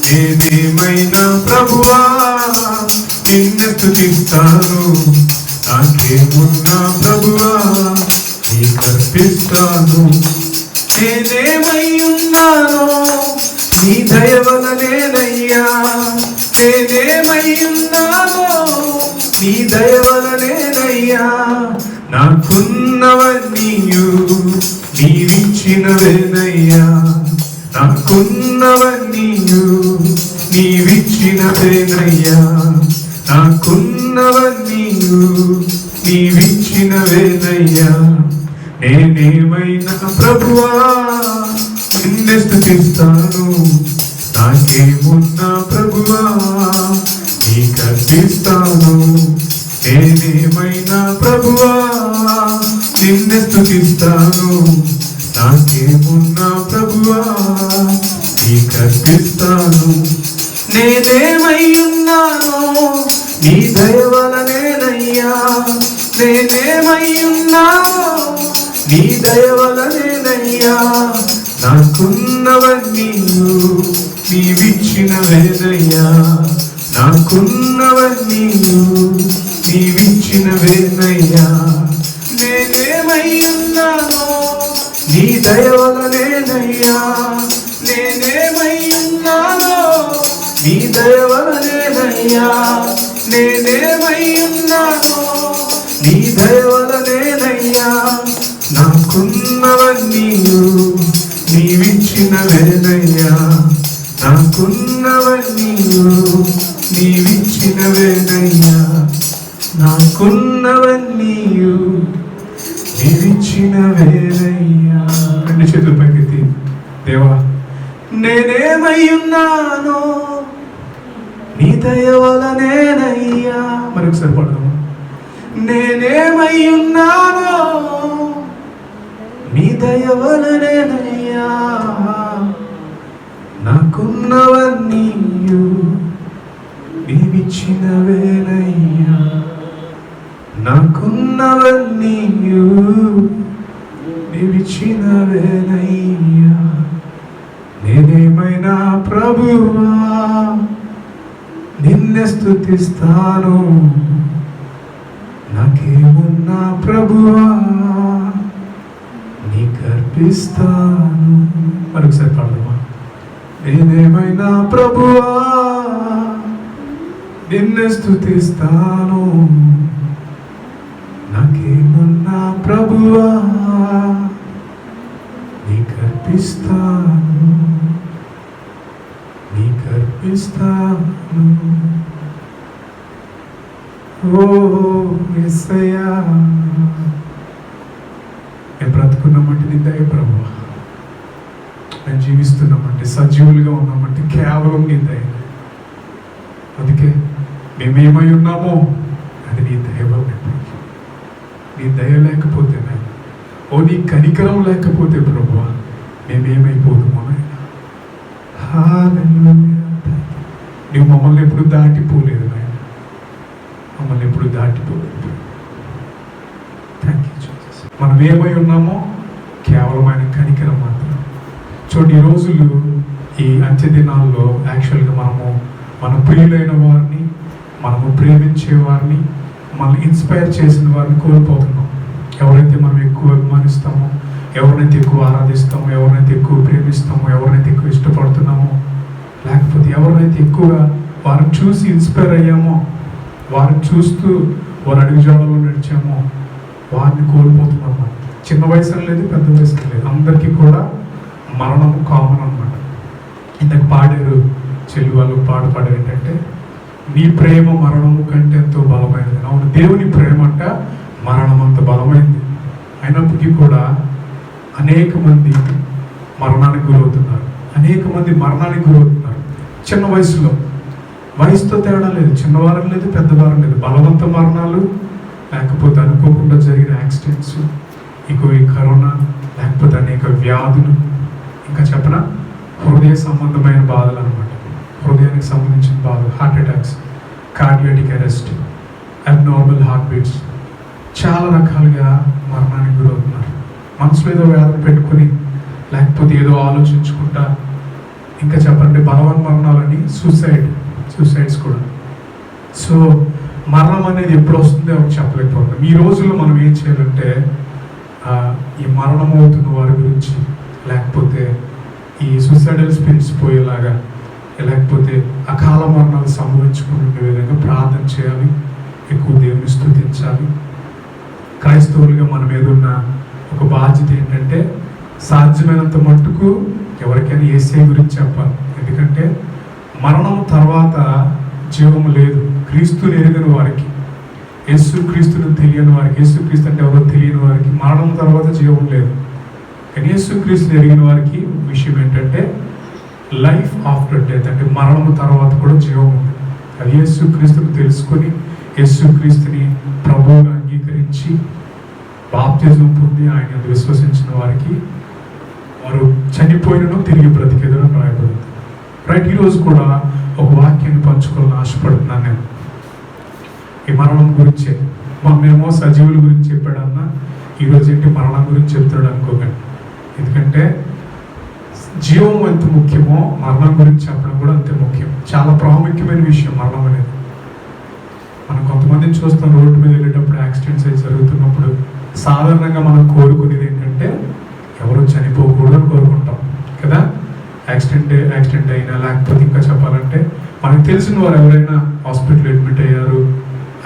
నేనేమైనా ప్రభువా నిన్ను స్తుతిస్తాను. నాకేమున్నా ప్రభువా నీకర్పిస్తాను. నేనేమై ఉన్నానో నీ దయ వలనేనయ్యా. నేనేమై ఉన్నానో నీ దయ వలనేనయ్యా. నాకున్నవన్నీయు నీవిచ్చినవేనయ్యా. నాకున్నవన్నీయు నీవిచ్చినవేనయ్యా. నాకున్నవన్నీయు నీవిచ్చినవేనయ్యా. నేనేమైనా ప్రభువా నిన్ను స్తుతిస్తాను. నాకేమున్నా ప్రభువా నీకర్పిస్తాను. నేనేమైనా ప్రభువా నిన్ను స్తుతిస్తాను. నాకేమున్నా ప్రభువా నీకర్పిస్తాను. నేనేమై ఉన్నానో నీ దయ వలనేనయ్యా. నేనేమై ఉన్నానో నీ దయ వలనేనయ్యా. నాకున్నవన్నీయు నీవిచ్చినవేనయ్యా. నాకున్నవన్నీయు నీవిచ్చినవేనయ్యా. నేనేమై ఉన్నానో నీ దయ వలనేనయ్యా. నేనేమై ఉన్నానో నీ దయ వలనేనయ్యా. నేనేమై ఉన్నానో నీ దయ వలనేనయ్యా. నాకున్నవన్నీయు నీవిచ్చినవేనయ్యా. నాకున్నవన్నీయు నీవిచ్చినవేనయ్యా. నాకున్నవన్నీయు నీవిచ్చినవేనయ్యా. రెండు చేతులు పైకెత్తి దేవా నేనేమై ఉన్నానో నీ దయ వలనేనయ్యా. మరొకసారి పడదామా? నేనేమై ఉన్నానో నీ దయ వలనేనయ్యా. నాకున్నవన్నీయు నీవిచ్చినవేనయ్యా. నాకున్నవన్నీయు నీవిచ్చినవేనయ్యా. నేనేమైనా ప్రభువా నిన్ను స్తుతిస్తాను. నాకేమున్నా ప్రభువా నీకర్పిస్తాను. మరొకసారి పాడదామా? నేనేమైనా ప్రభువా నిన్ను స్తుతిస్తాను. నాకేమున్నా ప్రభువా నీకర్పిస్తాను. నీకర్పిస్తాను. ఓ యేసయ్యా మేము బ్రతుకున్నామంటే నీ దయ ప్రభువా. మేము జీవిస్తున్నామంటే సజీవులుగా ఉన్నామంటే కేవలం నీ దయ. అందుకే మేమేమై ఉన్నామో అది నీ దయ వల్లే. నీ దయ లేకపోతే ఓ నీ కనికరం లేకపోతే ప్రభువా మేమేమైపోదుమో నాయనా. నువ్వు మమ్మల్ని ఎప్పుడు దాటిపోలేదు నాయన. మమ్మల్ని ఎప్పుడు దాటిపోలేదు. Thank you Jesus. మనం ఏమై ఉన్నామో కేవలం ఆయన కనికరం మాత్రం. చూడండి, ఈ రోజులు ఈ అంత్య దినాల్లో యాక్చువల్గా మన ప్రియులైన వారిని, మనము ప్రేమించే వారిని, మనల్ని ఇన్స్పైర్ చేసిన వారిని కోల్పోతున్నాం. ఎవరైతే మనం ఎక్కువ అభిమానిస్తామో, ఎవరినైతే ఎక్కువ ఆరాధిస్తామో, ఎవరినైతే ఎక్కువ ప్రేమిస్తామో, ఎవరినైతే ఎక్కువ ఇష్టపడుతున్నామో, లేకపోతే ఎవరినైతే ఎక్కువగా వారిని చూసి ఇన్స్పైర్ అయ్యామో, వారిని చూస్తూ వారు అడుగుజాడలో నడిచామో వారిని కోల్పోతున్నాం. చిన్న వయసు లేదు, పెద్ద వయసు లేదు, అందరికీ కూడా మరణము కామన్ అన్నమాట. ఇంతకు పాడారు చెల్లి వాళ్ళు పాడారు ఏంటంటే నీ ప్రేమ మరణము కంటే ఎంతో బలమైనది. అవును, దేవుని ప్రేమ అంట మరణం అంత బలమైంది. అయినప్పటికీ కూడా అనేక మంది మరణానికి గురవుతున్నారు. అనేక మంది మరణానికి గురవుతున్నారు చిన్న వయసులో. వయసుతో తేడా లేదు, చిన్నవారం లేదు, పెద్దవారం లేదు. బలవంత మరణాలు, లేకపోతే అనుకోకుండా జరిగిన యాక్సిడెంట్స్, ఈ కరోనా, లేకపోతే అనేక వ్యాధులు, ఇంకా చెప్పనా హృదయ సంబంధమైన బాధలు అనమాట. హృదయానికి సంబంధించిన బాధలు, heart attacks, cardiac arrest, abnormal heart beats, చాలా రకాలుగా మరణానికి గురవుతున్నారు. మనసులో ఏదో వ్యాధి పెట్టుకుని, లేకపోతే ఏదో ఆలోచించుకుంటా, ఇంకా చెప్పండి బలవన్ మరణాలని సూసైడ్స్ కూడా. సో మరణం అనేది ఎప్పుడు వస్తుందో ఎవరు చెప్పలేకపోతున్నాం. ఈ రోజుల్లో మనం ఏం చేయాలంటే ఈ మరణం అవుతున్న వారి గురించి, లేకపోతే ఈ సూసైడల్ స్పిరిట్స్ పోయేలాగా, లేకపోతే అకాల మరణాలు సంభవించుకునే విధంగా ప్రార్థన చేయాలి, ఎక్కువ దేవుని స్తుతించాలి. క్రైస్తవులుగా మన మీద ఉన్న ఒక బాధ్యత ఏంటంటే సాధ్యమైనంత మట్టుకు ఎవరికైనా యేసయ్య గురించి చెప్పాలి. ఎందుకంటే మరణం తర్వాత జీవము లేదు. క్రీస్తుని ఎరిగిన వారికి, యేసు క్రీస్తుని తెలియని వారికి, యేసు క్రీస్తు అంటే ఎవరో తెలియని వారికి మరణం తర్వాత జీవం లేదు. కానీ యేసు క్రీస్తుని ఎరిగిన వారికి విషయం ఏంటంటే లైఫ్ ఆఫ్టర్ డెత్, అంటే మరణం తర్వాత కూడా జీవం ఉంది. అది యేసు క్రీస్తుని తెలుసుకొని యేసు క్రీస్తుని ప్రభువుగా అంగీకరించి బాప్తిజం పొంది ఆయన విశ్వసించిన వారికి వారు చనిపోయినను తిరిగి బ్రతికేదని రాయబడింది. రైట్, ఈరోజు కూడా ఒక వాక్యాన్ని పంచుకోవాలని ఆశపడుతున్నాను నేను. ఈ మరణం గురించే. మొన్నేమో సజీవుల గురించి చెప్పాడన్నా, ఈరోజు ఏంటి మరణం గురించి చెప్తాడు అనుకోకండి. ఎందుకంటే జీవం ఎంత ముఖ్యమో మరణం గురించి చెప్పడం కూడా అంతే ముఖ్యం. చాలా ప్రాముఖ్యమైన విషయం మరణం అనేది. మనం కొంతమందిని చూస్తాం, రోడ్డు మీద వెళ్ళేటప్పుడు యాక్సిడెంట్స్ అయి జరుగుతున్నప్పుడు సాధారణంగా మనం కోరుకునేది ఏంటంటే ఎవరు చనిపోకూడదు అని కోరుకుంటాం కదా. యాక్సిడెంట్ అయినా, లేకపోతే ఇంకా చెప్పాలంటే మనకు తెలిసిన వారు ఎవరైనా హాస్పిటల్ అడ్మిట్ అయ్యారు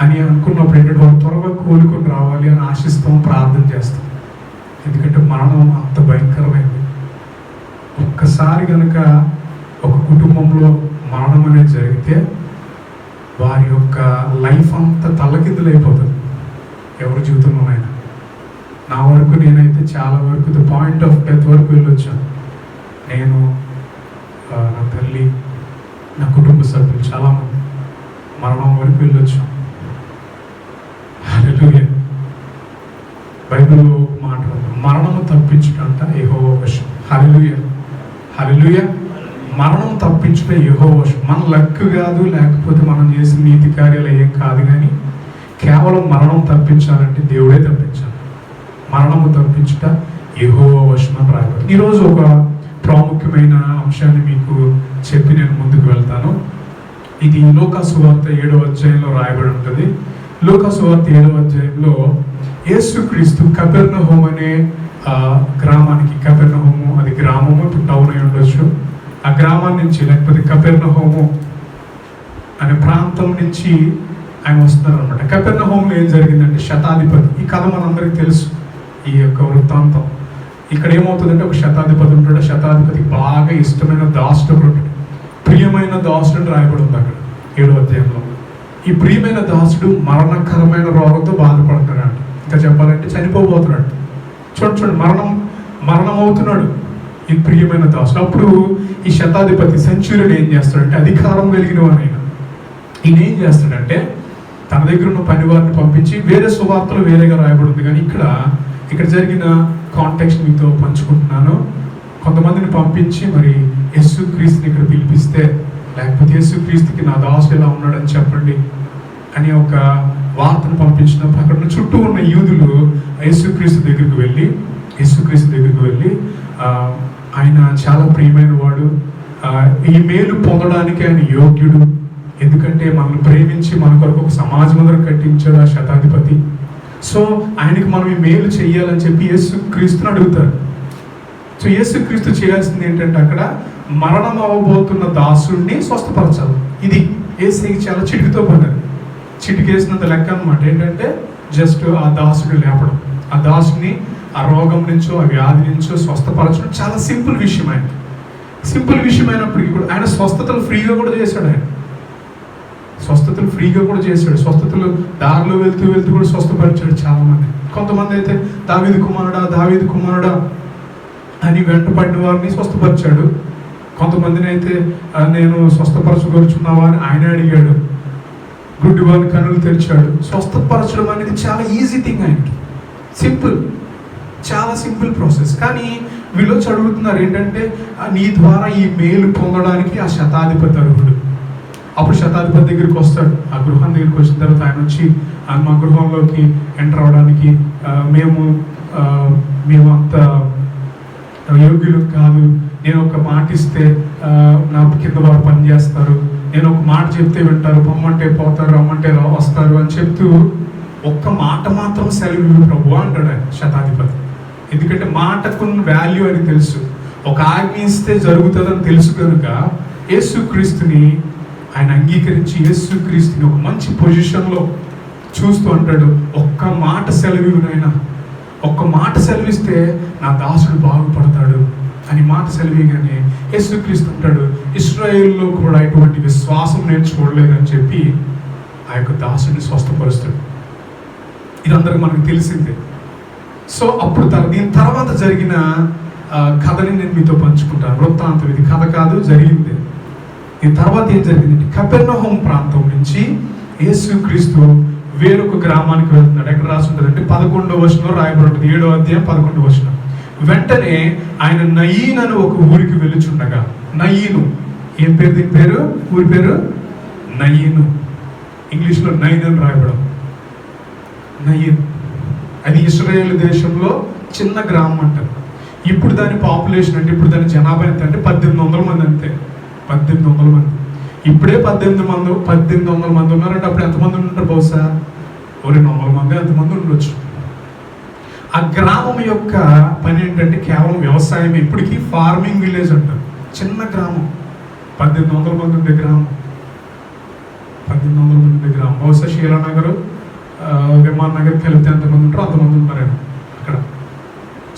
అని అనుకున్నప్పుడు ఏంటంటే వాళ్ళు త్వరగా కోలుకొని రావాలి అని ఆశిస్తాం, ప్రార్థన చేస్తాం. ఎందుకంటే మరణం అంత భయంకరమైనది. ఒక్కసారి కనుక ఒక కుటుంబంలో మరణం అనేది జరిగితే వారి యొక్క లైఫ్ అంతా తల్లకిందులైపోతుంది, ఎవరి జీవితంలోనైనా. నా వరకు నేనైతే చాలా వరకు ద పాయింట్ ఆఫ్ డెత్ వరకు వెళ్ళొచ్చాను. నేను, నా తల్లి, నా కుటుంబ సభ్యులు చాలామంది మరణం వరకు వెళ్ళొచ్చాం. హల్లెలూయా. బైబిల్లో మాట మరణము తప్పించుటంట యెహోవా వశం. హల్లెలూయా, హల్లెలూయా. మరణం తప్పించుట యెహోవా వశం. మన లక్ కాదు, లేకపోతే మనం చేసిన నీతి కార్యాలు ఏం కాదు. కానీ కేవలం మరణం తప్పించాలంటే దేవుడే తప్పించాలి. మరణము తప్పించుట యెహోవా వశం అని రాయబడింది. ఈరోజు ఒక ప్రాముఖ్యమైన అంశాన్ని మీకు చెప్పి నేను ముందుకు వెళ్తాను. ఇది లూకా సువార్త 7వ అధ్యాయంలో రాయబడి ఉంటుంది. లూకా సువార్త 7వ అధ్యాయంలో యేసుక్రీస్తు కపెర్నహూము అనే గ్రామానికి, కపెర్నహూము అది గ్రామము, ఇప్పుడు టౌన్ అయి ఉండొచ్చు, ఆ గ్రామం నుంచి లేకపోతే కపెర్నహూము అనే ప్రాంతం నుంచి ఆయన వస్తున్నారు అనమాట. కపెర్నహూములో ఏం జరిగిందంటే శతాధిపతి, ఈ కథ మనందరికీ తెలుసు, ఈ యొక్క వృత్తాంతం. ఇక్కడ ఏమవుతుందంటే ఒక శతాధిపతి ఉంటాడు. శతాధిపతికి బాగా ఇష్టమైన దాసుడు ఉంటాడు, ప్రియమైన దాసుడు అని రాయబడి ఉంది అక్కడ 7వ అధ్యాయంలో. ఈ ప్రియమైన దాసుడు మరణకరమైన రోగంతో బాధపడుతున్నాడు. ఇంకా చెప్పాలంటే చనిపోబోతున్నాడు. చూడండి, మరణం అవుతున్నాడు ఈ ప్రియమైన దాసుడు. అప్పుడు ఈ శతాధిపతి సెంచురియన్ ఏం చేస్తాడంటే, అధికారం కలిగిన వాడు ఈయన ఏం చేస్తాడంటే తన దగ్గర ఉన్న పని వారిని పంపించి, వేరే సువార్తలు వేరేగా రాయబడింది కానీ ఇక్కడ జరిగిన కాంటెక్స్ట్ మీతో పంచుకుంటున్నాను. కొంతమందిని పంపించి మరి యేసుక్రీస్తుని ఇక్కడ పిలిపిస్తే, లేకపోతే యేసుక్రీస్తుకి నా దాసుడు ఎలా ఉన్నాడని చెప్పండి అని ఒక వార్తను పంపించినప్పుడు అక్కడ చుట్టూ ఉన్న యూదులు యేసుక్రీస్తు దగ్గరికి వెళ్ళి ఆయన చాలా ప్రియమైన వాడు, ఈ మేలు పొందడానికి ఆయన యోగ్యుడు, ఎందుకంటే మనల్ని ప్రేమించి మన కొరకు ఒక సమాజ మందిరం కట్టించాడు ఆ శతాధిపతి. సో ఆయనకి మనం ఈ మేలు చెయ్యాలని చెప్పి యేసుక్రీస్తుని అడుగుతారు. సో యేసుక్రీస్తు చేయాల్సింది ఏంటంటే అక్కడ మరణం అవ్వబోతున్న దాసుడిని స్వస్థపరచాలి. ఇది యేసుకి చాలా చిటికితో పడ్డది, చిటికేసినంత లెక్క అనమాట. ఏంటంటే జస్ట్ ఆ దాసుడు లేపడం, ఆ దాసుని ఆ రోగం నుంచో ఆ వ్యాధి నుంచో స్వస్థపరచడం చాలా సింపుల్ విషయం. ఆయనకి సింపుల్ విషయం అయినప్పటికీ కూడా ఆయన స్వస్థతలు ఫ్రీగా కూడా చేశాడు. స్వస్థతలు దారిలో వెళ్తూ కూడా స్వస్థపరిచాడు చాలా మంది. కొంతమంది అయితే దావీదు కుమారుడా అని వెంటపడిన వారిని స్వస్థపరిచాడు. కొంతమందిని అయితే నేను స్వస్థపరచగలుచున్నావా అని ఆయన అడిగాడు. గుడ్డి వారిని కన్నులు తెరిచాడు. స్వస్థపరచడం అనేది చాలా ఈజీ థింగ్ ఆయనకి, చాలా సింపుల్ ప్రాసెస్. కానీ వీళ్ళు అడుగుతున్నారు ఏంటంటే నీ ద్వారా ఈ మేలు పొందడానికి ఆ శతాధిపతి అర్హుడు. అప్పుడు శతాధిపతి దగ్గరికి వస్తాడు. ఆ గృహం దగ్గరికి వచ్చిన తర్వాత ఆయన వచ్చి మా గృహంలోకి ఎంటర్ అవడానికి మేము అంత యోగ్యులు కాదు, నేను ఒక మాట ఇస్తే నా కింద వారు పని చేస్తారు, నేను ఒక మాట చెప్తే వింటారు, పొమ్మంటే పోతారు, రమ్మంటే వస్తారు అని చెప్తూ ఒక్క మాట మాత్రం సెలవు ప్రభు అంటాడు ఆయన శతాధిపతి. ఎందుకంటే మాటకు వాల్యూ అని తెలుసు, ఒక ఆజ్ఞ ఇస్తే జరుగుతుందని తెలుసు కనుక యేసుక్రీస్తుని ఆయన అంగీకరించి యేసుక్రీస్తుని ఒక మంచి పొజిషన్లో చూస్తూ అంటాడు, ఒక్క మాట సెలవునైనా, ఒక్క మాట సెలవిస్తే నా దాసుడు బాగుపడతాడు అని మాట సెలవిగానే యేసుక్రీస్తు అంటాడు, ఇశ్రాయేల్లో కూడా ఇటువంటి విశ్వాసం నేను చూడలేదని చెప్పి ఆ యొక్క దాసుడిని స్వస్థపరుస్తాడు. ఇదందరికీ మనకు తెలిసిందే. సో అప్పుడు దీని తర్వాత జరిగిన కథని నేను మీతో పంచుకుంటాను. వృత్తాంతం, ఇది కథ కాదు, జరిగింది. దీని తర్వాత ఏం జరిగిందంటే, కపెర్నహూం ప్రాంతం నుంచి యేసుక్రీస్తు వేరొక గ్రామానికి వెళ్తున్నాడు. ఎక్కడ రాసి ఉంటుంది అంటే 11వ వచనంలో రాయబడి ఉంటుంది, 7వ అధ్యాయం 11వ వచనం. వెంటనే ఆయన నయీన్ అని ఒక ఊరికి వెళ్ళుచుండగా, నయీను ఏం పేరు, దీని పేరు, ఊరి పేరు నయీను, ఇంగ్లీష్లో నయీన్ అని రాయబడం. నయీన్ అది ఇశ్రాయేల్ దేశంలో చిన్న గ్రామం అంటారు. ఇప్పుడు దాని పాపులేషన్ అంటే, ఇప్పుడు దాని జనాభా ఎంత అంటే 1800 మంది అంతే. 1800 మంది. ఇప్పుడే 1800 మంది ఉన్నారంటే అప్పుడు ఎంతమంది ఉంటారు బహుశా? 200 మంది ఎంతమంది ఉండొచ్చు. ఆ గ్రామం యొక్క పని ఏంటంటే కేవలం వ్యవసాయం. ఇప్పటికీ ఫార్మింగ్ విలేజ్ అంటారు. చిన్న గ్రామం, 1800 మంది ఉండే గ్రామం, 1800 మంది ఉండే గ్రామం. బహుశా శీలానగర్, విమాన్ నగర్ కలిపితే ఎంతమంది ఉంటారో అంతమంది ఉంటారేమో అక్కడ.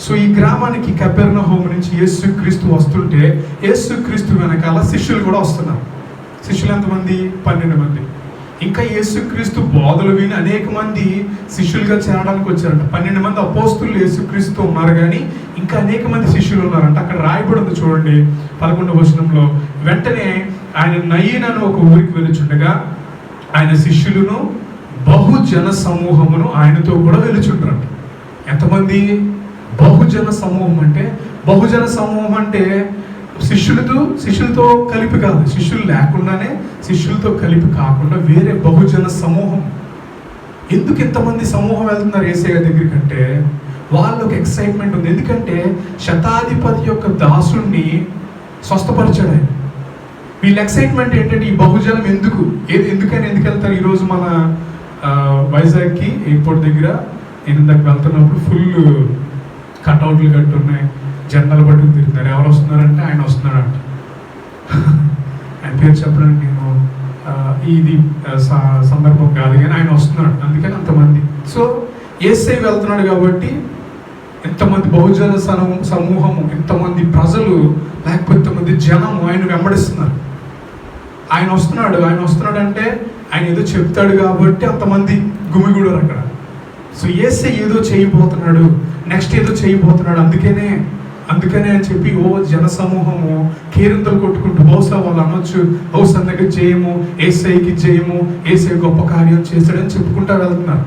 సో ఈ గ్రామానికి కపెర్నహూం నుంచి యేసుక్రీస్తు వస్తుంటే యేసుక్రీస్తు వెనకాల శిష్యులు కూడా వస్తున్నారు. శిష్యులు ఎంతమంది? 12 మంది. ఇంకా యేసుక్రీస్తు బోధలు విని అనేక మంది శిష్యులుగా చేరడానికి వచ్చారంట. 12 మంది అపోస్తులు యేసుక్రీస్తు ఉన్నారు, కానీ ఇంకా అనేక మంది శిష్యులు ఉన్నారంట. అక్కడ రాయబడి ఉంది చూడండి 11వ వచనంలో, వెంటనే ఆయన నయీన్ అని ఒక ఊరికి వెళ్ళుచుండగా ఆయన శిష్యులను బహుజన సమూహమును ఆయనతో కూడా వెళ్ళుచుంటారంట. ఎంతమంది? బహుజన సమూహం. అంటే బహుజన సమూహం అంటే శిష్యులతో కలిపి కాదు, శిష్యులు లేకుండానే, శిష్యులతో కలిపి కాకుండా వేరే బహుజన సమూహం. ఎందుకు ఇంతమంది సమూహం వెళ్తున్నారు యేసయ్య దగ్గరికి అంటే, వాళ్ళకి ఎక్సైట్మెంట్ ఉంది. ఎందుకంటే శతాధిపతి యొక్క దాసుడిని స్వస్థపరిచాడు ఆయన. వీళ్ళ ఎక్సైట్మెంట్ ఏంటంటే, ఈ బహుజనం ఎందుకు వెళ్తారు? ఈరోజు మన వైజాగ్కి ఎయిర్పోర్ట్ దగ్గర నేను ఇందాక వెళ్తున్నప్పుడు ఫుల్ కట్అవుట్లు కట్టున్నాయి, జెండాలు పట్టుకుని తిరుగుతారు. ఎవరు వస్తున్నారంటే ఆయన వస్తున్నాడంట. ఆయన పేరు చెప్పడానికి నేను ఇది సందర్భం కాదు, కానీ ఆయన వస్తున్నాడు, అందుకని అంతమంది. సో యేసయ్య వెళ్తున్నాడు కాబట్టి ఎంతమంది బహుజన సమూహము, ఎంతమంది ప్రజలు, లేకపోతే ఎంతమంది జనము ఆయన వెంబడిస్తున్నారు. ఆయన వస్తున్నాడు అంటే ఆయన ఏదో చెప్తాడు కాబట్టి అంతమంది గుమిగూడరు అక్కడ. సో యేసయ్య ఏదో చేయబోతున్నాడు, నెక్స్ట్ ఏదో చేయబోతున్నాడు, అందుకనే అని చెప్పి జన సమూహము కేరింతలు కొట్టుకుంటూ, బహుశా వాళ్ళు అనొచ్చు, బహుశా దగ్గర చేయము, యేసయ్యకి చేయము, యేసయ్య గొప్ప కార్యం చేశాడని చెప్పుకుంటా వెళ్తున్నారు.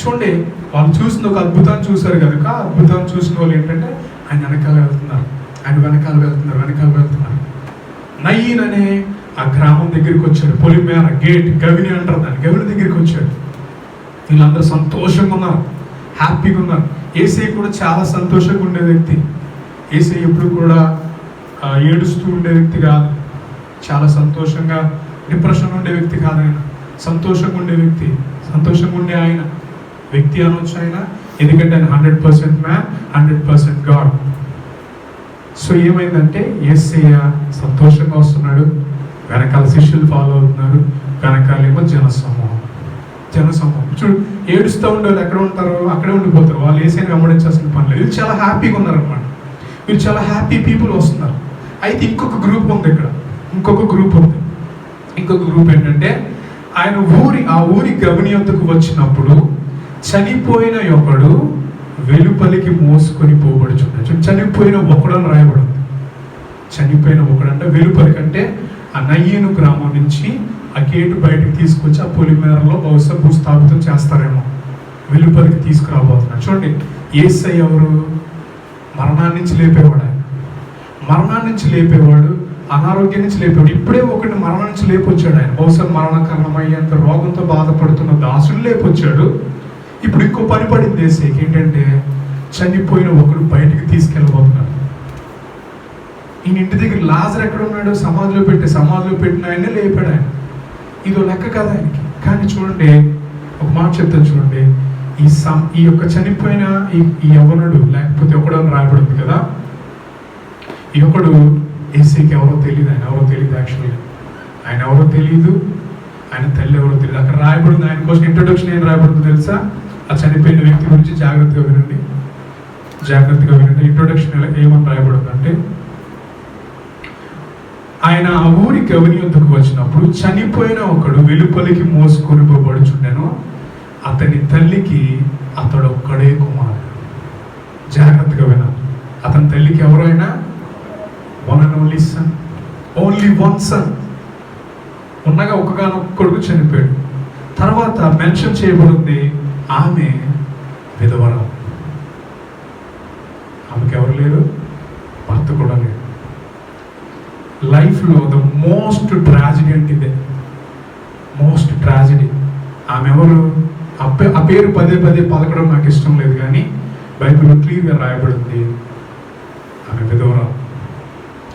చూడండి, వాళ్ళు చూసిన ఒక అద్భుతాన్ని చూశారు కనుక అద్భుతాన్ని చూసిన వాళ్ళు ఏంటంటే ఆయన వెనకాల వెళ్తున్నారు. నయీన్ అనే ఆ గ్రామం దగ్గరికి వచ్చాడు. పొలిమేర గేట్, గవిని అంటారు దాన్ని, గవిని దగ్గరికి వచ్చాడు. వీళ్ళందరూ సంతోషంగా ఉన్నారు, హ్యాపీగా ఉన్నారు. యేసయ్య కూడా చాలా సంతోషంగా ఉండే వ్యక్తి. యేసయ్య ఎప్పుడు కూడా ఏడుస్తూ ఉండే వ్యక్తి కాదు, చాలా సంతోషంగా, డిప్రెషన్ ఉండే వ్యక్తి కాదు ఆయన. సంతోషంగా ఉండే వ్యక్తి, సంతోషంగా ఉండే ఆయన వ్యక్తి అనొచ్చు ఆయన, ఎందుకంటే ఆయన 100% మ్యాన్, 100% గాడ్. సో ఏమైందంటే యేసయ్య సంతోషంగా వస్తున్నాడు, వెనకాల శిష్యులు ఫాలో అవుతున్నారు, వెనకాలేమో జనసమూహం. చూడు, ఏడుస్తూ ఉండేవాళ్ళు ఎక్కడ ఉంటారు? అక్కడే ఉండిపోతారు. వాళ్ళు యేసయ్యని వెంబడించాల్సిన పని లేదు. వీళ్ళు చాలా హ్యాపీగా ఉన్నారనమాట. వీళ్ళు చాలా హ్యాపీ పీపుల్ వస్తున్నారు. అయితే ఇంకొక గ్రూప్ ఉంది ఇక్కడ, ఇంకొక గ్రూప్ ఏంటంటే, ఆయన ఆ ఊరి గవిని వద్దకు వచ్చినప్పుడు చనిపోయిన ఒకడు వెలుపలికి మోసుకొని పోబడుచున్నాడు. చనిపోయిన ఒకడు అని రాయబడింది. చనిపోయిన ఒకడు అంటే వెలుపలికి, అంటే ఆ నయీను గ్రామం నుంచి ఆ గేటు బయటకు తీసుకొచ్చి ఆ పొలిమేరలో బహుశా భూస్థాపితం చేస్తారేమో, వెలుపలికి తీసుకురాబోతున్నాడు. చూడండి, యేసయ్య ఎవరు? మరణాన్ని నుంచి లేపేవాడు ఆయన. మరణాన్ని నుంచి లేపేవాడు, అనారోగ్యం నుంచి లేపేవాడు. ఇప్పుడే ఒకటి మరణం నుంచి లేపొచ్చాడు ఆయన. బహుశా మరణకారణమయ్యేంత రోగంతో బాధపడుతున్న దాసుడు లేపొచ్చాడు. ఇప్పుడు ఇంకో పని పడింది యేసయ్యకి, ఏంటంటే చనిపోయిన ఒకడు బయటికి తీసుకెళ్ళబోతున్నాడు. ఈయన ఇంటి దగ్గర లాజర్ ఎక్కడ ఉన్నాడు? సమాధిలో పెట్టిన ఆయనే లేపాడు ఆయన. ఇదో లెక్క కదా ఆయనకి. కానీ చూడండి, ఒక మాట చెప్తాను చూడండి, ఈ యొక్క చనిపోయిన ఈ యవ్వనుడు, లేకపోతే ఒకడు రాయబడింది కదా, ఈ ఒకడు ఏసీకి ఎవరో తెలియదు, ఆయన ఎవరో తెలియదు. యాక్చువల్గా ఆయన ఎవరో తెలియదు, ఆయన తల్లి ఎవరో తెలియదు. అక్కడ రాయబడింది, ఆయన కోసం ఇంట్రొడక్షన్ ఏం రాయబడుతుందో తెలుసా? ఆ చనిపోయిన వ్యక్తి గురించి జాగ్రత్తగా వినండి. ఇంట్రొడక్షన్ ఏమని రాయబడిందంటే, ఆయన ఆ ఊరి గవిని వద్దకు వచ్చినప్పుడు చనిపోయిన ఒకడు వెలుపలికి మోసుకొని పోబడుచుండెను. అతని తల్లికి అతడు ఒక్కడే కుమారుడు. జాగ్రత్తగా వినాలి. అతని తల్లికి ఎవరైనా one and only son, only one son ఉండగా ఒక్కగానొక్క కొడుకు చనిపోయాడు. తర్వాత మెన్షన్ చేయబడింది, ఆమె విధవరాలు. ఆమెకి ఎవరు లేరు, భర్త కూడా లేరు. లైఫ్లో ద మోస్ట్ ట్రాజడీ అంటే ఇదే, మోస్ట్ ట్రాజడీ. ఆమె ఎవరు? ఆ పేరు పదే పలకడం నాకు ఇష్టం లేదు, కానీ బైబిల్లో క్లియర్గా రాయబడింది, ఆమె విధవరాలు.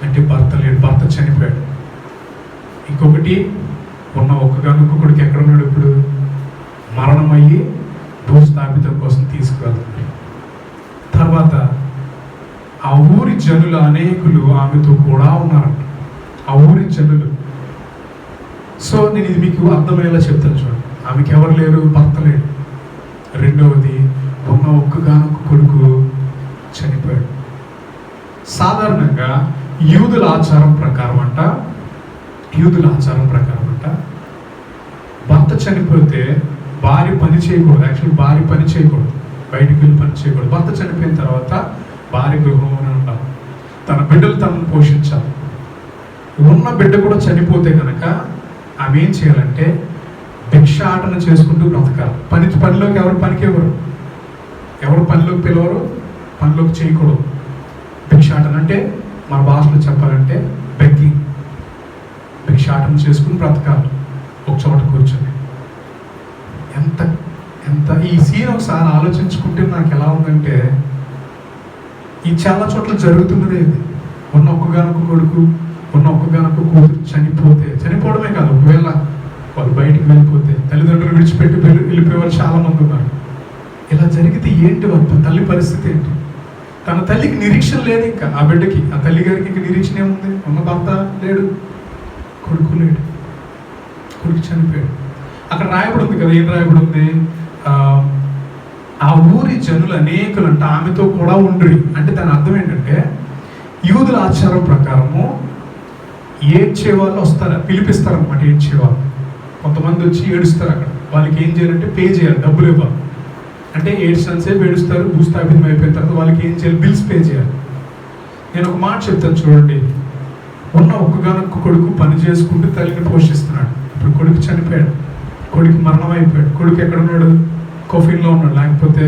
అంటే భర్త లేడు, భర్త చనిపోయాడు. ఇంకొకటి, ఉన్న ఒక్కగానొక్క కొడుకు ఎక్కడున్నాడు ఇప్పుడు? మరణమయ్యి భూస్థాపితం కోసం తీసుకువెళ్తుంది. తర్వాత ఆ ఊరి జనులు అనేకులు ఆమెతో కూడా ఉన్నారంట, ఆ ఊరి జనులు. సో నేను ఇది మీకు అర్థమయ్యేలా చెప్తాను చూడండి. ఆమెకి ఎవరు లేరు, భర్త లేడు. రెండవది, ఉన్న ఒక్కగానొక్క కొడుకు చనిపోయాడు. సాధారణంగా యూదుల ఆచారం ప్రకారం అంట భర్త చనిపోతే భార్య పని చేయకూడదు. యాక్చువల్లీ భార్య పని చేయకూడదు, బయటికి వెళ్ళి పని చేయకూడదు. భర్త చనిపోయిన తర్వాత భార్య గృహంలోనే ఉండాలి, తన బిడ్డలు తనను పోషించాలి. ఉన్న బిడ్డ కూడా చనిపోతే కనుక ఆమె ఏం చేయాలంటే భిక్షాటన చేసుకుంటూ బ్రతకాలి. పనిలోకి ఎవరు పనిలోకి పిలవరు, పనిలోకి చేయకూడదు. భిక్షాటన అంటే మన భాషలో చెప్పాలంటే బెగ్గింగ్. భిక్షాటన చేసుకుని బ్రతకాలి ఒక చోట కూర్చొని. ఎంత ఈ సీన్ ఒకసారి ఆలోచించుకుంటే నాకు ఎలా ఉందంటే, ఈ చాలా చోట్ల జరుగుతున్నదే ఇది. ఉన్న ఒక్కగానొక్క కొడుకు, ఉన్న ఒక్కగానొక్క కూతురు చనిపోవడమే కాదు, ఒకవేళ వాళ్ళు బయటికి వెళ్ళిపోతే, తల్లిదండ్రులు విడిచిపెట్టి వెళ్ళిపోయేవారు చాలా మంది ఉన్నారు. ఇలా జరిగితే ఏంటి వాళ్ళ తల్లి పరిస్థితి ఏంటి? తన తల్లికి నిరీక్షణ లేదు, ఇంకా ఆ బిడ్డకి, ఆ తల్లి గారికి ఇంకా నిరీక్షణ ఏముంది? ఉన్న భర్త లేడు, కొడుకు లేడు, కొడుకు చనిపోయాడు. అక్కడ రాయబడి ఉంది కదా, ఏం రాయబడి ఉంది? ఆ ఊరి జనులు అనేకులు అంటే ఆమెతో కూడా ఉండ్రి. అంటే దాని అర్థం ఏంటంటే, యూదుల ఆచారం ప్రకారము ఏడ్చేవాళ్ళు వస్తారు, పిలిపిస్తారనమాట. ఏడ్చేవాళ్ళు కొంతమంది వచ్చి ఏడుస్తారు. అక్కడ వాళ్ళకి ఏం చేయాలంటే పే చేయాలి, డబ్బులు ఇవ్వాలి. అంటే ఏడ్చినంతసేపు ఏడుస్తారు, భూస్థాపితం అయిపోయిన తర్వాత వాళ్ళకి ఏం చేయాలి? బిల్స్ పే చేయాలి. నేను ఒక మాట చెప్తాను చూడండి. ఉన్న ఒక్కగానొక్క కొడుకు పని చేసుకుంటూ తల్లిని పోషిస్తున్నాడు. ఇప్పుడు కొడుకు చనిపోయాడు, కొడుకు మరణం అయిపోయాడు. కొడుకు ఎక్కడున్నాడు? కోఫిన్లో ఉన్నాడు, లేకపోతే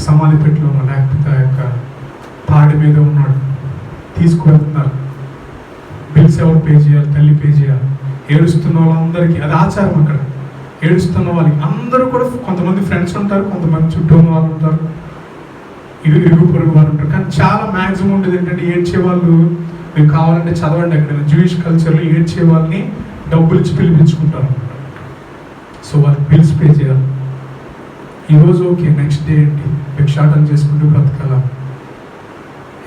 సమాధి పెట్టిలో ఉన్నాడు, లేకపోతే ఆ యొక్క పాడి మీద ఉన్నాడు. తీసుకువెళ్తున్నారు. బిల్స్ ఎవరు పే చేయాలి? తల్లి పే చేయాలి. ఏడుస్తున్న వాళ్ళందరికీ అది ఆచారం. అక్కడ ఏడుస్తున్న వాళ్ళకి అందరూ కూడా, కొంతమంది ఫ్రెండ్స్ ఉంటారు, కొంతమంది చుట్టూ ఉన్న వాళ్ళు ఉంటారు, ఇరుగు పొరుగు వాళ్ళు ఉంటారు. కానీ చాలా మ్యాక్సిమం ఉండేది ఏంటంటే, ఏడ్చే వాళ్ళు మీకు కావాలంటే చదవండి, ఎక్కడైనా జూయిష్ కల్చర్లో ఏడ్చే వాళ్ళని డబ్బులు ఇచ్చి పిలిపించుకుంటారు అనమాట. సో వాళ్ళకి బిల్స్ పే చేయాలి. ఈరోజు ఓకే, నెక్స్ట్ డే ఏంటి? భిక్షాటన చేసుకుంటూ బ్రతకాల.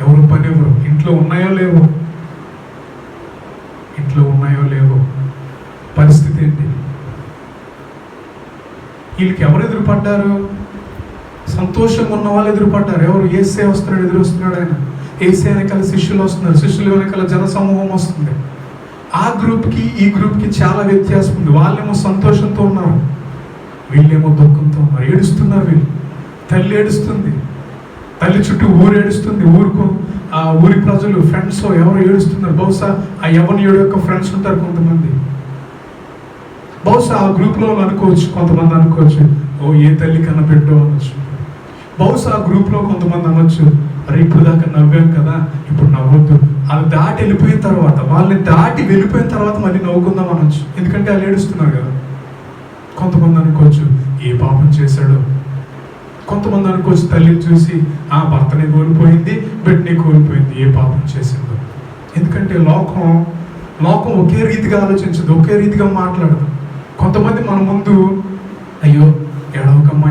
ఎవరు పని ఎవరు? ఇంట్లో ఉన్నాయో లేవో పరిస్థితి ఏంటి? వీళ్ళకి ఎవరు ఎదురుపడ్డారు? సంతోషంగా ఉన్న వాళ్ళు ఎదురుపడ్డారు. ఎవరు? ఏసే వస్తున్నాడు. ఆయన ఏసే వెనకాల శిష్యులు వస్తున్నారు, శిష్యుల వెనకాల జనసమూహం వస్తుంది. ఆ గ్రూప్కి ఈ గ్రూప్కి చాలా వ్యత్యాసం ఉంది. వాళ్ళేమో సంతోషంతో ఉన్నారు, వీళ్ళేమో దుఃఖంతో ఉన్నారు, ఏడుస్తున్నారు. వీళ్ళు తల్లి ఏడుస్తుంది, తల్లి చుట్టూ ఊరు ఏడుస్తుంది, ఆ ఊరి ప్రజలు, ఫ్రెండ్స్ ఎవరు ఏడుస్తున్నారు. బహుశా ఆ యవ్వనుడి యొక్క ఫ్రెండ్స్ ఉంటారు కొంతమంది. బహుశా ఆ గ్రూప్లో అనుకోవచ్చు, కొంతమంది అనుకోవచ్చు, ఓ ఏ తల్లి కన్నా పెట్టో అనొచ్చు. బహుశా ఆ గ్రూప్లో కొంతమంది అనొచ్చు, అరే ఇప్పుడు దాకా నవ్వాం కదా, ఇప్పుడు నవ్వద్దు. అది దాటి వెళ్ళిపోయిన తర్వాత, వాళ్ళని దాటి వెళ్ళిపోయిన తర్వాత మళ్ళీ నవ్వుకుందాం అనొచ్చు, ఎందుకంటే వాళ్ళు ఏడుస్తున్నారు కదా. కొంతమంది అనుకోవచ్చు, ఏ పాపం చేశాడో. కొంతమంది అనుకోవచ్చు, తల్లిని చూసి, ఆ భర్తని కోల్పోయింది, బిడ్డని కోల్పోయింది, ఏ పాపం చేసిందో. ఎందుకంటే లోకం ఒకే రీతిగా ఆలోచించదు, ఒకే రీతిగా మాట్లాడదు. కొంతమంది మన ముందు అయ్యో ఏడవకమ్మా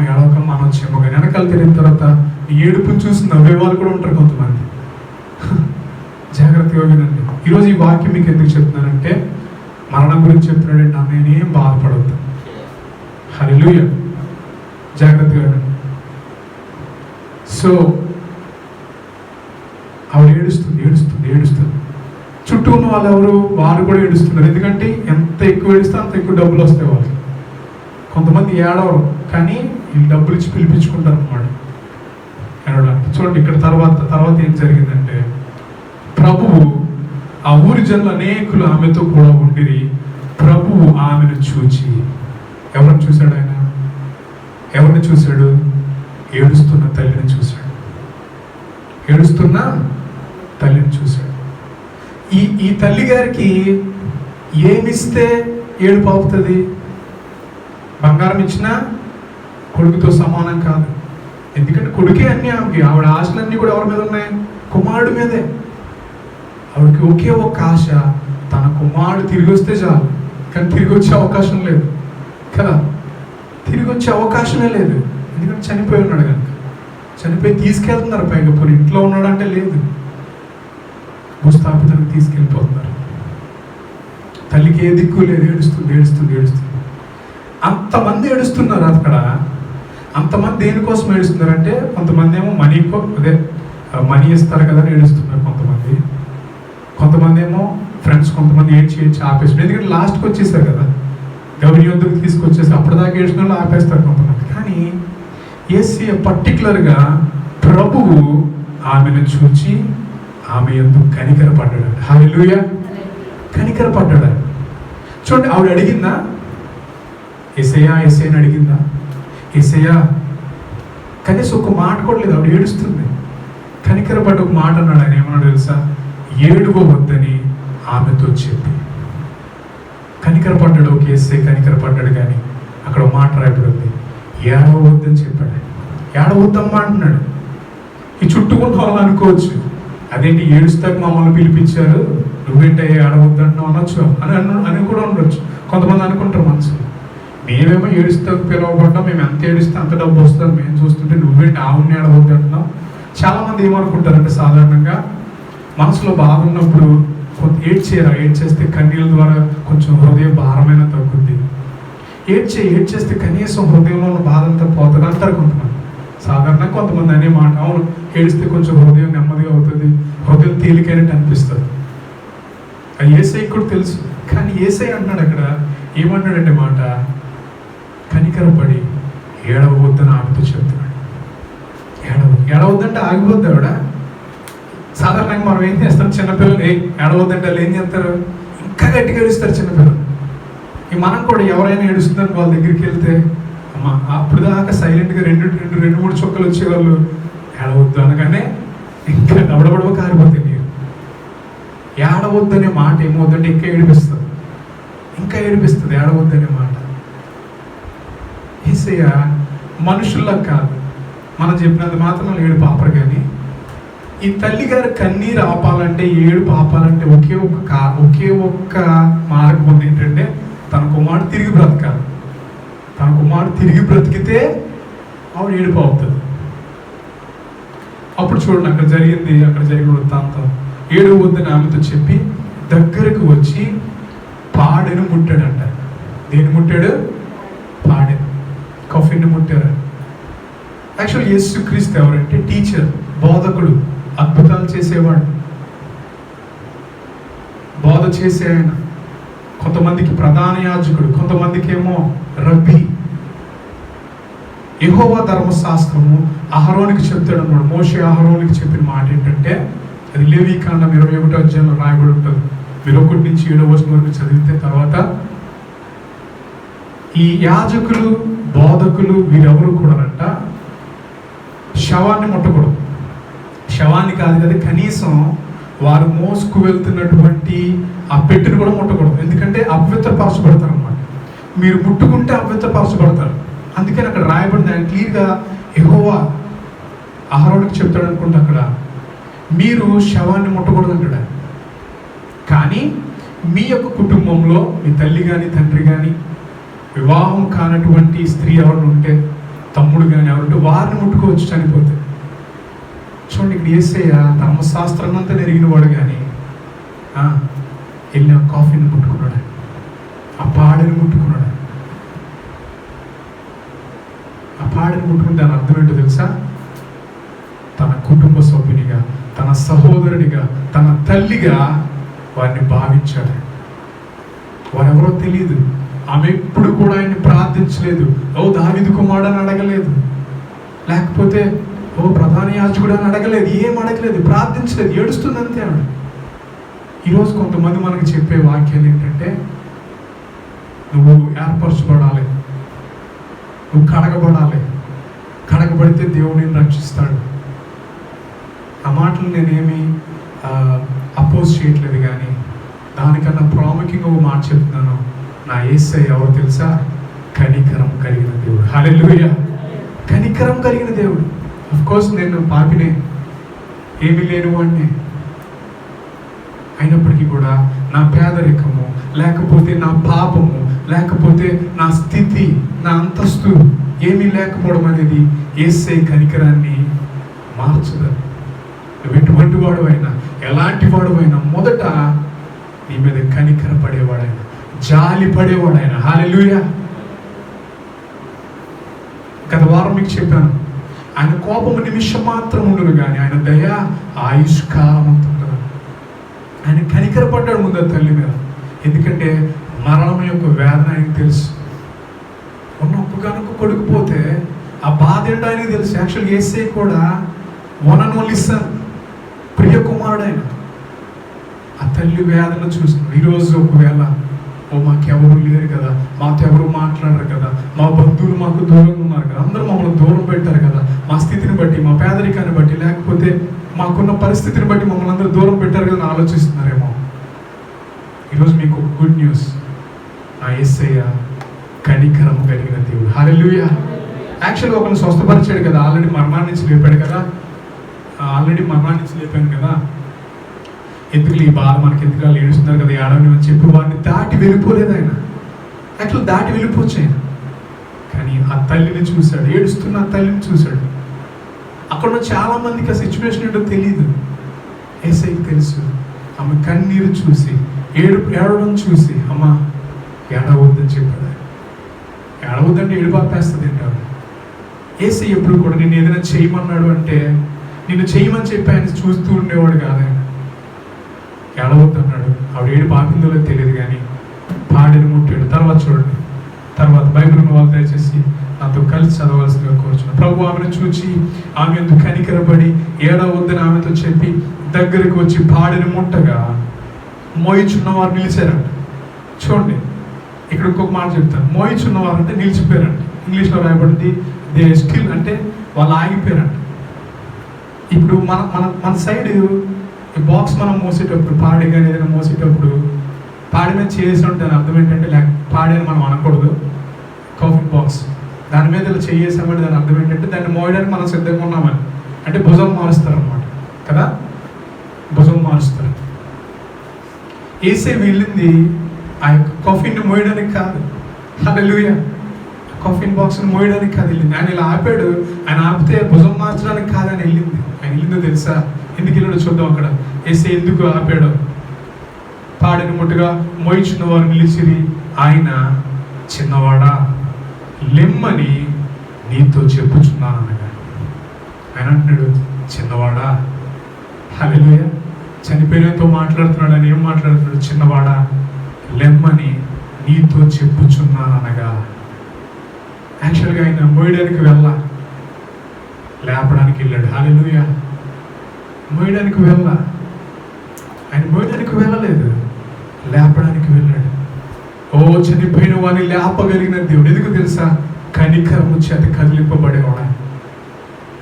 అనొచ్చేమో, కానీ వెనకాల తిరిగిన తర్వాత ఈ ఏడుపుని చూసి నవ్వే వాళ్ళు కూడా ఉంటారు కొంతమంది. జాగ్రత్తగా వినండి. ఈరోజు ఈ వాక్యం మీకు ఎందుకు చెప్తున్నానంటే, మరణం గురించి చెప్తున్నాడంటే నేనేం బాధపడవద్దు. హల్లెలూయా. జాగ్రత్తగా వినండి. సో ఆవిడ ఏడుస్తుంది. చుట్టూ ఉన్న వాళ్ళు ఎవరు? వారు కూడా ఏడుస్తున్నారు. ఎందుకంటే ఎంత ఎక్కువ ఏడిస్తే అంత ఎక్కువ డబ్బులు వస్తాయి వాళ్ళకి. కొంతమంది ఏడవరు, కానీ వీళ్ళు డబ్బులు ఇచ్చి పిలిపించుకుంటారు అన్నమాట ఏడవడానికి. చూడండి ఇక్కడ తర్వాత ఏం జరిగిందంటే, ప్రభువు ఆ ఊరి జనులు అనేకులు ఆమెతో కూడా ఉండిరి. ప్రభువు ఆమెను చూచి, ఎవరిని చూశాడు ఆయన? ఎవరిని చూశాడు? ఏడుస్తున్న తల్లిని చూశాడు. ఈ తల్లి గారికి ఏమిస్తే ఏడుపు ఆపుతుంది? బంగారం ఇచ్చినా కొడుకుతో సమానం కాదు. ఎందుకంటే కొడుకే అన్నీ ఆవిడ ఆశలన్నీ కూడా ఎవరి మీద ఉన్నాయి? కుమారుడి మీదే. ఆవిడకి ఒకే ఒక్క ఆశ, తన కుమారుడు తిరిగి వస్తే చాలు. కానీ తిరిగి వచ్చే అవకాశం లేదు కదా, తిరిగి వచ్చే అవకాశమే లేదు. ఎందుకంటే చనిపోయి ఉన్నాడు కనుక. చనిపోయి తీసుకెళ్తున్నారు, పైగా పోనీ ఇంట్లో ఉన్నాడంటే లేదు, భూస్థాపితానికి తీసుకెళ్ళిపోతున్నారు. తల్లికి ఏ దిక్కు లేదు, ఏడుస్తుంది. అంతమంది ఏడుస్తున్నారు అక్కడ. అంతమంది దేనికోసం ఏడుస్తున్నారంటే, కొంతమంది ఏమో మనీ ఇస్తారు కదా అని ఏడుస్తున్నారు కొంతమంది ఏమో ఫ్రెండ్స్, కొంతమంది ఏడ్చి ఆపేస్తారు. ఎందుకంటే లాస్ట్కి వచ్చేసారు కదా, గౌరీ యొద్దకు తీసుకొచ్చేసి అప్పటిదాకా ఏడ్చిన వాళ్ళు ఆపేస్తారు కొంతమంది. కానీ యేసయ్య పర్టికులర్గా ప్రభువు ఆమెను చూచి ఆమె ఎందుకు కనికరపడ్డాడు. హల్లెలూయా. కనికరపడ్డాడు. చూడండి, ఆవిడ అడిగిందా? యేసయ్యని అడిగిందా? యేసయ్యా కనీసం ఒక మాట కూడా లేదు. ఆవిడ ఏడుస్తుంది. కనికరపడ్డ ఒక మాట అన్నాడు. ఆయన ఏమన్నాడు తెలుసా? ఏడవవద్దని ఆమెతో చెప్పి కనికరపడ్డాడు. ఒక యేసయ్య కనికరపడ్డాడు. కానీ అక్కడ ఒక మాట రాయబడింది, ఏడవద్దని చెప్పాడు. ఏడవద్దమ్మా అంటున్నాడు. ఈ చుట్టూ ఉన్న వాళ్ళు అనుకోవచ్చు, అదేంటి ఏడుస్తాక మమ్మల్ని పిలిపించారు, నువ్వేంటే ఏడవద్దంటున్నావు అనొచ్చు అని కూడా ఉండొచ్చు. కొంతమంది అనుకుంటారు మనసు, మేమేమో ఏడుస్తాకు పిలవబడ్డాం, మేము ఎంత ఏడిస్తే అంత డబ్బు వస్తుంది, మేము చూస్తుంటే నువ్వేంటి ఆవుని ఏడవద్దంటున్నావు. చాలామంది ఏమనుకుంటారంటే, సాధారణంగా మనసులో బాధ ఉన్నప్పుడు ఏడ్చేస్తే కన్నీళ్ళ ద్వారా కొంచెం హృదయం భారమైన తగ్గుద్ది. ఏడ్చేస్తే కనీసం హృదయంలో ఉన్న బాధ అంతా పోతుంది అంటారు కొంతమంది. సాధారణంగా కొంతమంది అనే మాట, అవును ఏడిస్తే కొంచెం హృదయం నెమ్మదిగా అవుతుంది, హృదయం తేలికైనట్టు అనిపిస్తుంది. అది యేసయ్యకి కూడా తెలుసు. కానీ యేసయ్య అంటున్నాడు అక్కడ, ఏమన్నాడంటే మాట, కనికరపడి ఏడవద్దని ఆమెతో చెప్తున్నాడు. ఏడవద్దంటే ఆగిపోద్ది ఆవిడ. సాధారణంగా మనం ఏం చేస్తాం, చిన్నపిల్లలు ఏడవద్దంటే వాళ్ళు ఏం చేస్తారు? ఇంకా గట్టిగా ఏడుస్తారు చిన్నపిల్లలు. మనం కూడా ఎవరైనా ఏడుస్తుందని వాళ్ళ దగ్గరికి వెళ్తే, అమ్మ అప్పుడు దాకా సైలెంట్గా రెండు మూడు చుక్కలు వచ్చేవాళ్ళు, ఏడవద్దు అనగానే ఇంకా డబడబడవ కారిపోతాయి నీరు. ఏడవద్దనే మాట ఏమవుద్దంటే ఇంకా ఏడిపిస్తుంది ఏడవద్దనే మాట. యేసయ్య మనుషుల్లా కాదు, మనం చెప్పినంత మాత్రం వాళ్ళు ఏడుపు ఆపరు. కానీ ఈ తల్లి గారు కన్నీరు ఆపాలంటే, ఏడుపు ఆపాలంటే ఒకే ఒక్క మార్గం ఉంది. ఏంటంటే, తన కుమారుడు తిరిగి బ్రతకాలి. తన కుమారుడు తిరిగి బ్రతికితే ఆవిడ ఏడుపు అవుతుంది. అప్పుడు చూడండి, అక్కడ జరిగిన వృత్తాంతం. ఏడవద్దని ఆమెతో చెప్పి దగ్గరకు వచ్చి పాడెను ముట్టాడంట. దేని ముట్టాడు? పాడెను, కఫిన్ని ముట్టారు. యాక్చువల్ యేసుక్రీస్తు ఎవరంటే టీచర్, బోధకుడు, అద్భుతాలు చేసేవాడు, బోధ చేసే ఆయన. కొంతమందికి ప్రధాన యాజకుడు, కొంతమందికి ఏమో రబ్బీ. యెహోవా ధర్మశాస్త్రము అహరోనికి చెప్తాడు అన్నాడు. మోషే అహరోనికి చెప్పిన మాట ఏంటంటే, అది లేవీకాండం 21వ అధ్యాయంలో రాయబడి ఉంటుంది. 1 నుంచి 7వ వచనం వరకు చదివితే, తర్వాత ఈ యాజకులు, బోధకులు వీరెవరు కూడానంట శవాన్ని ముట్టకూడదు. శవాన్ని కాదు కదా, కనీసం వారు మోసుకు వెళ్తున్నటువంటి ఆ పెట్టెను కూడా ముట్టకూడదు. ఎందుకంటే అపవిత్రపరచబడతారు అన్నమాట. మీరు ముట్టుకుంటే అపవిత్రపరచబడతారు. అందుకని అక్కడ రాయబడింది, ఆయన క్లియర్గా యెహోవా అహరోనుకి చెప్తాడు అనుకుంటే, అక్కడ మీరు శవాన్ని ముట్టకూడదు అంటాడు. కానీ మీ యొక్క కుటుంబంలో మీ తల్లి కానీ తండ్రి కానీ వివాహం కానటువంటి స్త్రీ ఎవరు ఉంటే, తమ్ముడు కానీ ఎవరుంటే వారిని ముట్టుకోవచ్చు చనిపోతే. చూడండి, ఇక్కడ యేసయ్య ధర్మశాస్త్రం అంతా నెరిగిన వాడు కానీ వెళ్ళి ఆ కాఫీని ముట్టుకున్నాడు, ఆ పాడని ముట్టుకున్నాడు. ఆ పాడని ముట్టుకుని దాని అర్థం ఏంటో తెలుసా? తన కుటుంబ సభ్యునిగా, తన సహోదరునిగా, తన తల్లిగా వారిని భావించాడు. వారెవరో తెలియదు. ఆమె ఎప్పుడు కూడా ఆయన్ని ప్రార్థించలేదు. ఓ దావీదు కుమారుడు అని అడగలేదు, లేకపోతే ఓ ప్రధాన యాజకుడు అని అడగలేదు, ఏం అడగలేదు, ప్రార్థించలేదు, ఏడుస్తుంది అంతే ఆవిడ. ఈరోజు కొంతమంది మనకు చెప్పే వాక్యాలు ఏంటంటే, నువ్వు ఏర్పరచబడాలి, నువ్వు కడగబడాలి, కడగబడితే దేవుడిని రక్షిస్తాడు. ఆ మాటలు నేనేమి అపోజ్ చేయట్లేదు, కానీ దానికన్నా ప్రాముఖ్యంగా ఒక మాట చెప్తున్నాను. నా యేసయ్య ఎవరు తెలుసా? కనికరం కలిగిన దేవుడు. హల్లెలూయా! కనికరం కలిగిన దేవుడు. అఫ్కోర్స్ నేను పాపినే, ఏమీ లేని వాడినే. అయినప్పటికీ కూడా నా పేదరికము, లేకపోతే నా పాపము, లేకపోతే నా స్థితి, నా అంతస్తు ఏమీ లేకపోవడం అనేది యేసయ్య కనికరాన్ని మార్చదు. నువ్వు ఎటువంటి వాడు అయినా, ఎలాంటి వాడు అయినా, మొదట నీ మీద కనికర పడేవాడైనా, జాలి పడేవాడైనా. హల్లెలూయా! గత వారం మీకు చెప్పాను, ఆయన కోపము నిమిషం మాత్రం ఉండదు, కానీ ఆయన దయ ఆయుష్కాలం అంత ఉంటుంది. ఆయన కనికర పడ్డాడు ముందు తల్లి మీద. ఎందుకంటే మరణం యొక్క వేదన ఆయనకు తెలుసు. ఉన్న ఒక్కగానొక్క కొడుకు పోతే ఆ బాధ ఏంటో ఆయనకు తెలుసు. యాక్చువల్గా యేసయ్య కూడా వన్ అండ్ ఓన్లీ సన్, ప్రియ కుమారుడు ఆయన. ఆ తల్లి వేదన చూస్తున్నాడు. ఈరోజు ఒకవేళ మాకెవరు లేరు కదా, మాతో ఎవరు మాట్లాడరు కదా, మా బంధువులు మాకు దూరంగా ఉన్నారు కదా, అందరూ మమ్మల్ని దూరం పెట్టారు కదా, మా స్థితిని బట్టి, మా పేదరికాన్ని బట్టి, లేకపోతే మాకున్న పరిస్థితిని బట్టి మమ్మల్ని అందరూ దూరం పెట్టారు కదా అని ఆలోచిస్తున్నారేమో. ఈరోజు మీకు ఒక గుడ్ న్యూస్. నా యేసయ్య కనికరం కలిగిన దేవుడు. హల్లెలూయా! యాక్చువల్గా ఒకరిని స్వస్థపరిచాడు కదా, ఆల్రెడీ మరణాన్ని నుంచి లేపాడు కదా, ఎందుకు ఈ బాధ మనకి, ఎందుకు వాళ్ళు ఏడుస్తున్నారు కదా, ఏడవని అని చెప్పి వారిని దాటి వెళ్ళిపోలేదు ఆయన. యాక్చువల్ దాటి వెళ్ళిపోవచ్చు ఆయన. కానీ ఆ తల్లిని చూశాడు, ఏడుస్తున్న ఆ తల్లిని చూశాడు. అక్కడ ఉన్న చాలా మందికి ఆ సిచ్యువేషన్ ఏంటో తెలియదు. యేసయ్యకి తెలుసు. ఆమె కన్నీరు చూసి, ఏడవడం చూసి, అమ్మ ఏడవద్దని చెప్పాడు. ఏడవద్దంటే ఏడుపాపేస్తుంది అంటారు. యేసయ్య ఎప్పుడు కూడా నిన్ను ఏదైనా చేయమన్నాడు అంటే నిన్ను చేయమని చెప్పి ఆయన చూస్తూ ఉండేవాడు కాదు. ఆయన ఏడవద్దు అన్నాడు. ఆవిడ ఏడు పాపిందో తెలియదు, కానీ పాడిని ముట్టాడు. తర్వాత చూడండి, తర్వాత బైబిల్ ఉన్న వాళ్ళు దయచేసి నాతో కలిసి చదవాల్సిందిగా కోరుచున్నాను. ప్రభు ఆమెను చూచి ఆమె ఎందుకు కనికరపడి ఏడవద్దని ఆమెతో చెప్పి దగ్గరికి వచ్చి పాడిని ముట్టగా మోయిచున్నవారు నిలిచారంట. చూడండి, ఇక్కడ ఇంకొక మాట చెప్తాను. మోయిచున్నవారు అంటే నిలిచిపోయారంట. ఇంగ్లీష్లో రాయబడింది దే స్టిల్, అంటే వాళ్ళు ఆగిపోయారంట. ఇప్పుడు మన సైడ్ ఈ బాక్స్ మనం మోసేటప్పుడు, పాడి కానీ ఏదైనా మోసేటప్పుడు పాడి మీద చేసి ఉంటే దాని అర్థం ఏంటంటే, పాడి అని మనం అనకూడదు. కాఫీ బాక్స్ దాని మీద ఇలా చేసామంటే దాని అర్థం ఏంటంటే దాన్ని మోయడానికి మనం సిద్ధంగా ఉన్నామని, అంటే భుజం మారుస్తారు అన్నమాట కదా, భుజం మారుస్తారు. యేసయ్య వెళ్ళింది ఆ యొక్క కాఫీని మోయడానికి కాదు. హల్లెలూయా! కాఫీన్ బాక్స్ని మోయడానికి కాదు వెళ్ళింది. ఆయన ఇలా ఆపాడు. ఆయన ఆపితే భుజం మార్చడానికి కాదని వెళ్ళింది. ఆయన వెళ్ళిందో తెలుసా? ఎందుకు వెళ్ళాడో చూద్దాం. అక్కడ యేసయ్య ఎందుకు ఆపాడు? పాడిని ముట్టుగా మోయిచున్న వారు నిలిచిరి. ఆయన చిన్నవాడా లెమ్మని నీతో చెప్పుచున్నాను అనగా ఆయన అంటున్నాడు, చిన్నవాడా. హల్లెలూయా! చనిపోయినతో మాట్లాడుతున్నాడు. ఆయన ఏం మాట్లాడుతున్నాడు? చిన్నవాడా లెమ్మని నీతో చెప్పుచున్నాను అనగా యాక్చువల్గా ఆయన మోయడానికి లేపడానికి వెళ్ళాడు. హల్లెలూయా! మోయడానికి ఆయన మోయడానికి వెళ్ళలేదు, లేపడానికి వెళ్ళాడు. ఓ చనిపోయిన వాడిని లేపగలిగిన దేవుడు. ఎందుకు తెలుసా? కనికరము చేత కదిలింపబడేవాడు.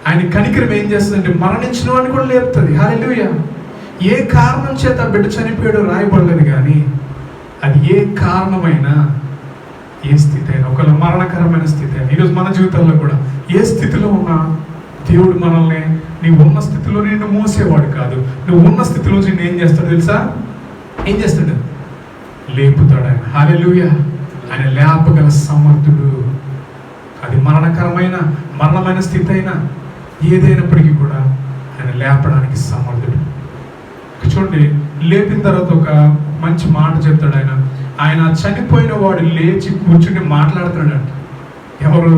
ఆయన కనికరం ఏం చేస్తుందంటే మరణించిన వాడిని కూడా లేపుతుంది. హల్లెలూయా! ఏ కారణం చేత బిడ్డ చనిపోయాడో రాయబడలేదు, కానీ అది ఏ కారణమైనా, ఏ స్థితి అయినా, ఒకవేళ మరణకరమైన స్థితి అయినా, ఈరోజు మన జీవితంలో కూడా ఏ స్థితిలో ఉన్నా దేవుడు మనల్ని, నీవు ఉన్న స్థితిలో నిన్ను మోసేవాడు కాదు, నువ్వు ఉన్న స్థితిలో నిన్ను ఏం చేస్తాడు తెలుసా? ఏం చేస్తాడు? లేపుతాడు ఆయన. హల్లెలూయా. ఆయన లేపగల సమర్థుడు. అది మరణమైన స్థితి అయినా ఏదైనప్పటికీ కూడా ఆయన లేపడానికి సమర్థుడు. చూడండి, లేపిన తర్వాత ఒక మంచి మాట చెప్తాడు ఆయన. ఆయన చనిపోయిన వాడు లేచి కూర్చుని మాట్లాడుతున్నాడంట. ఎవరు?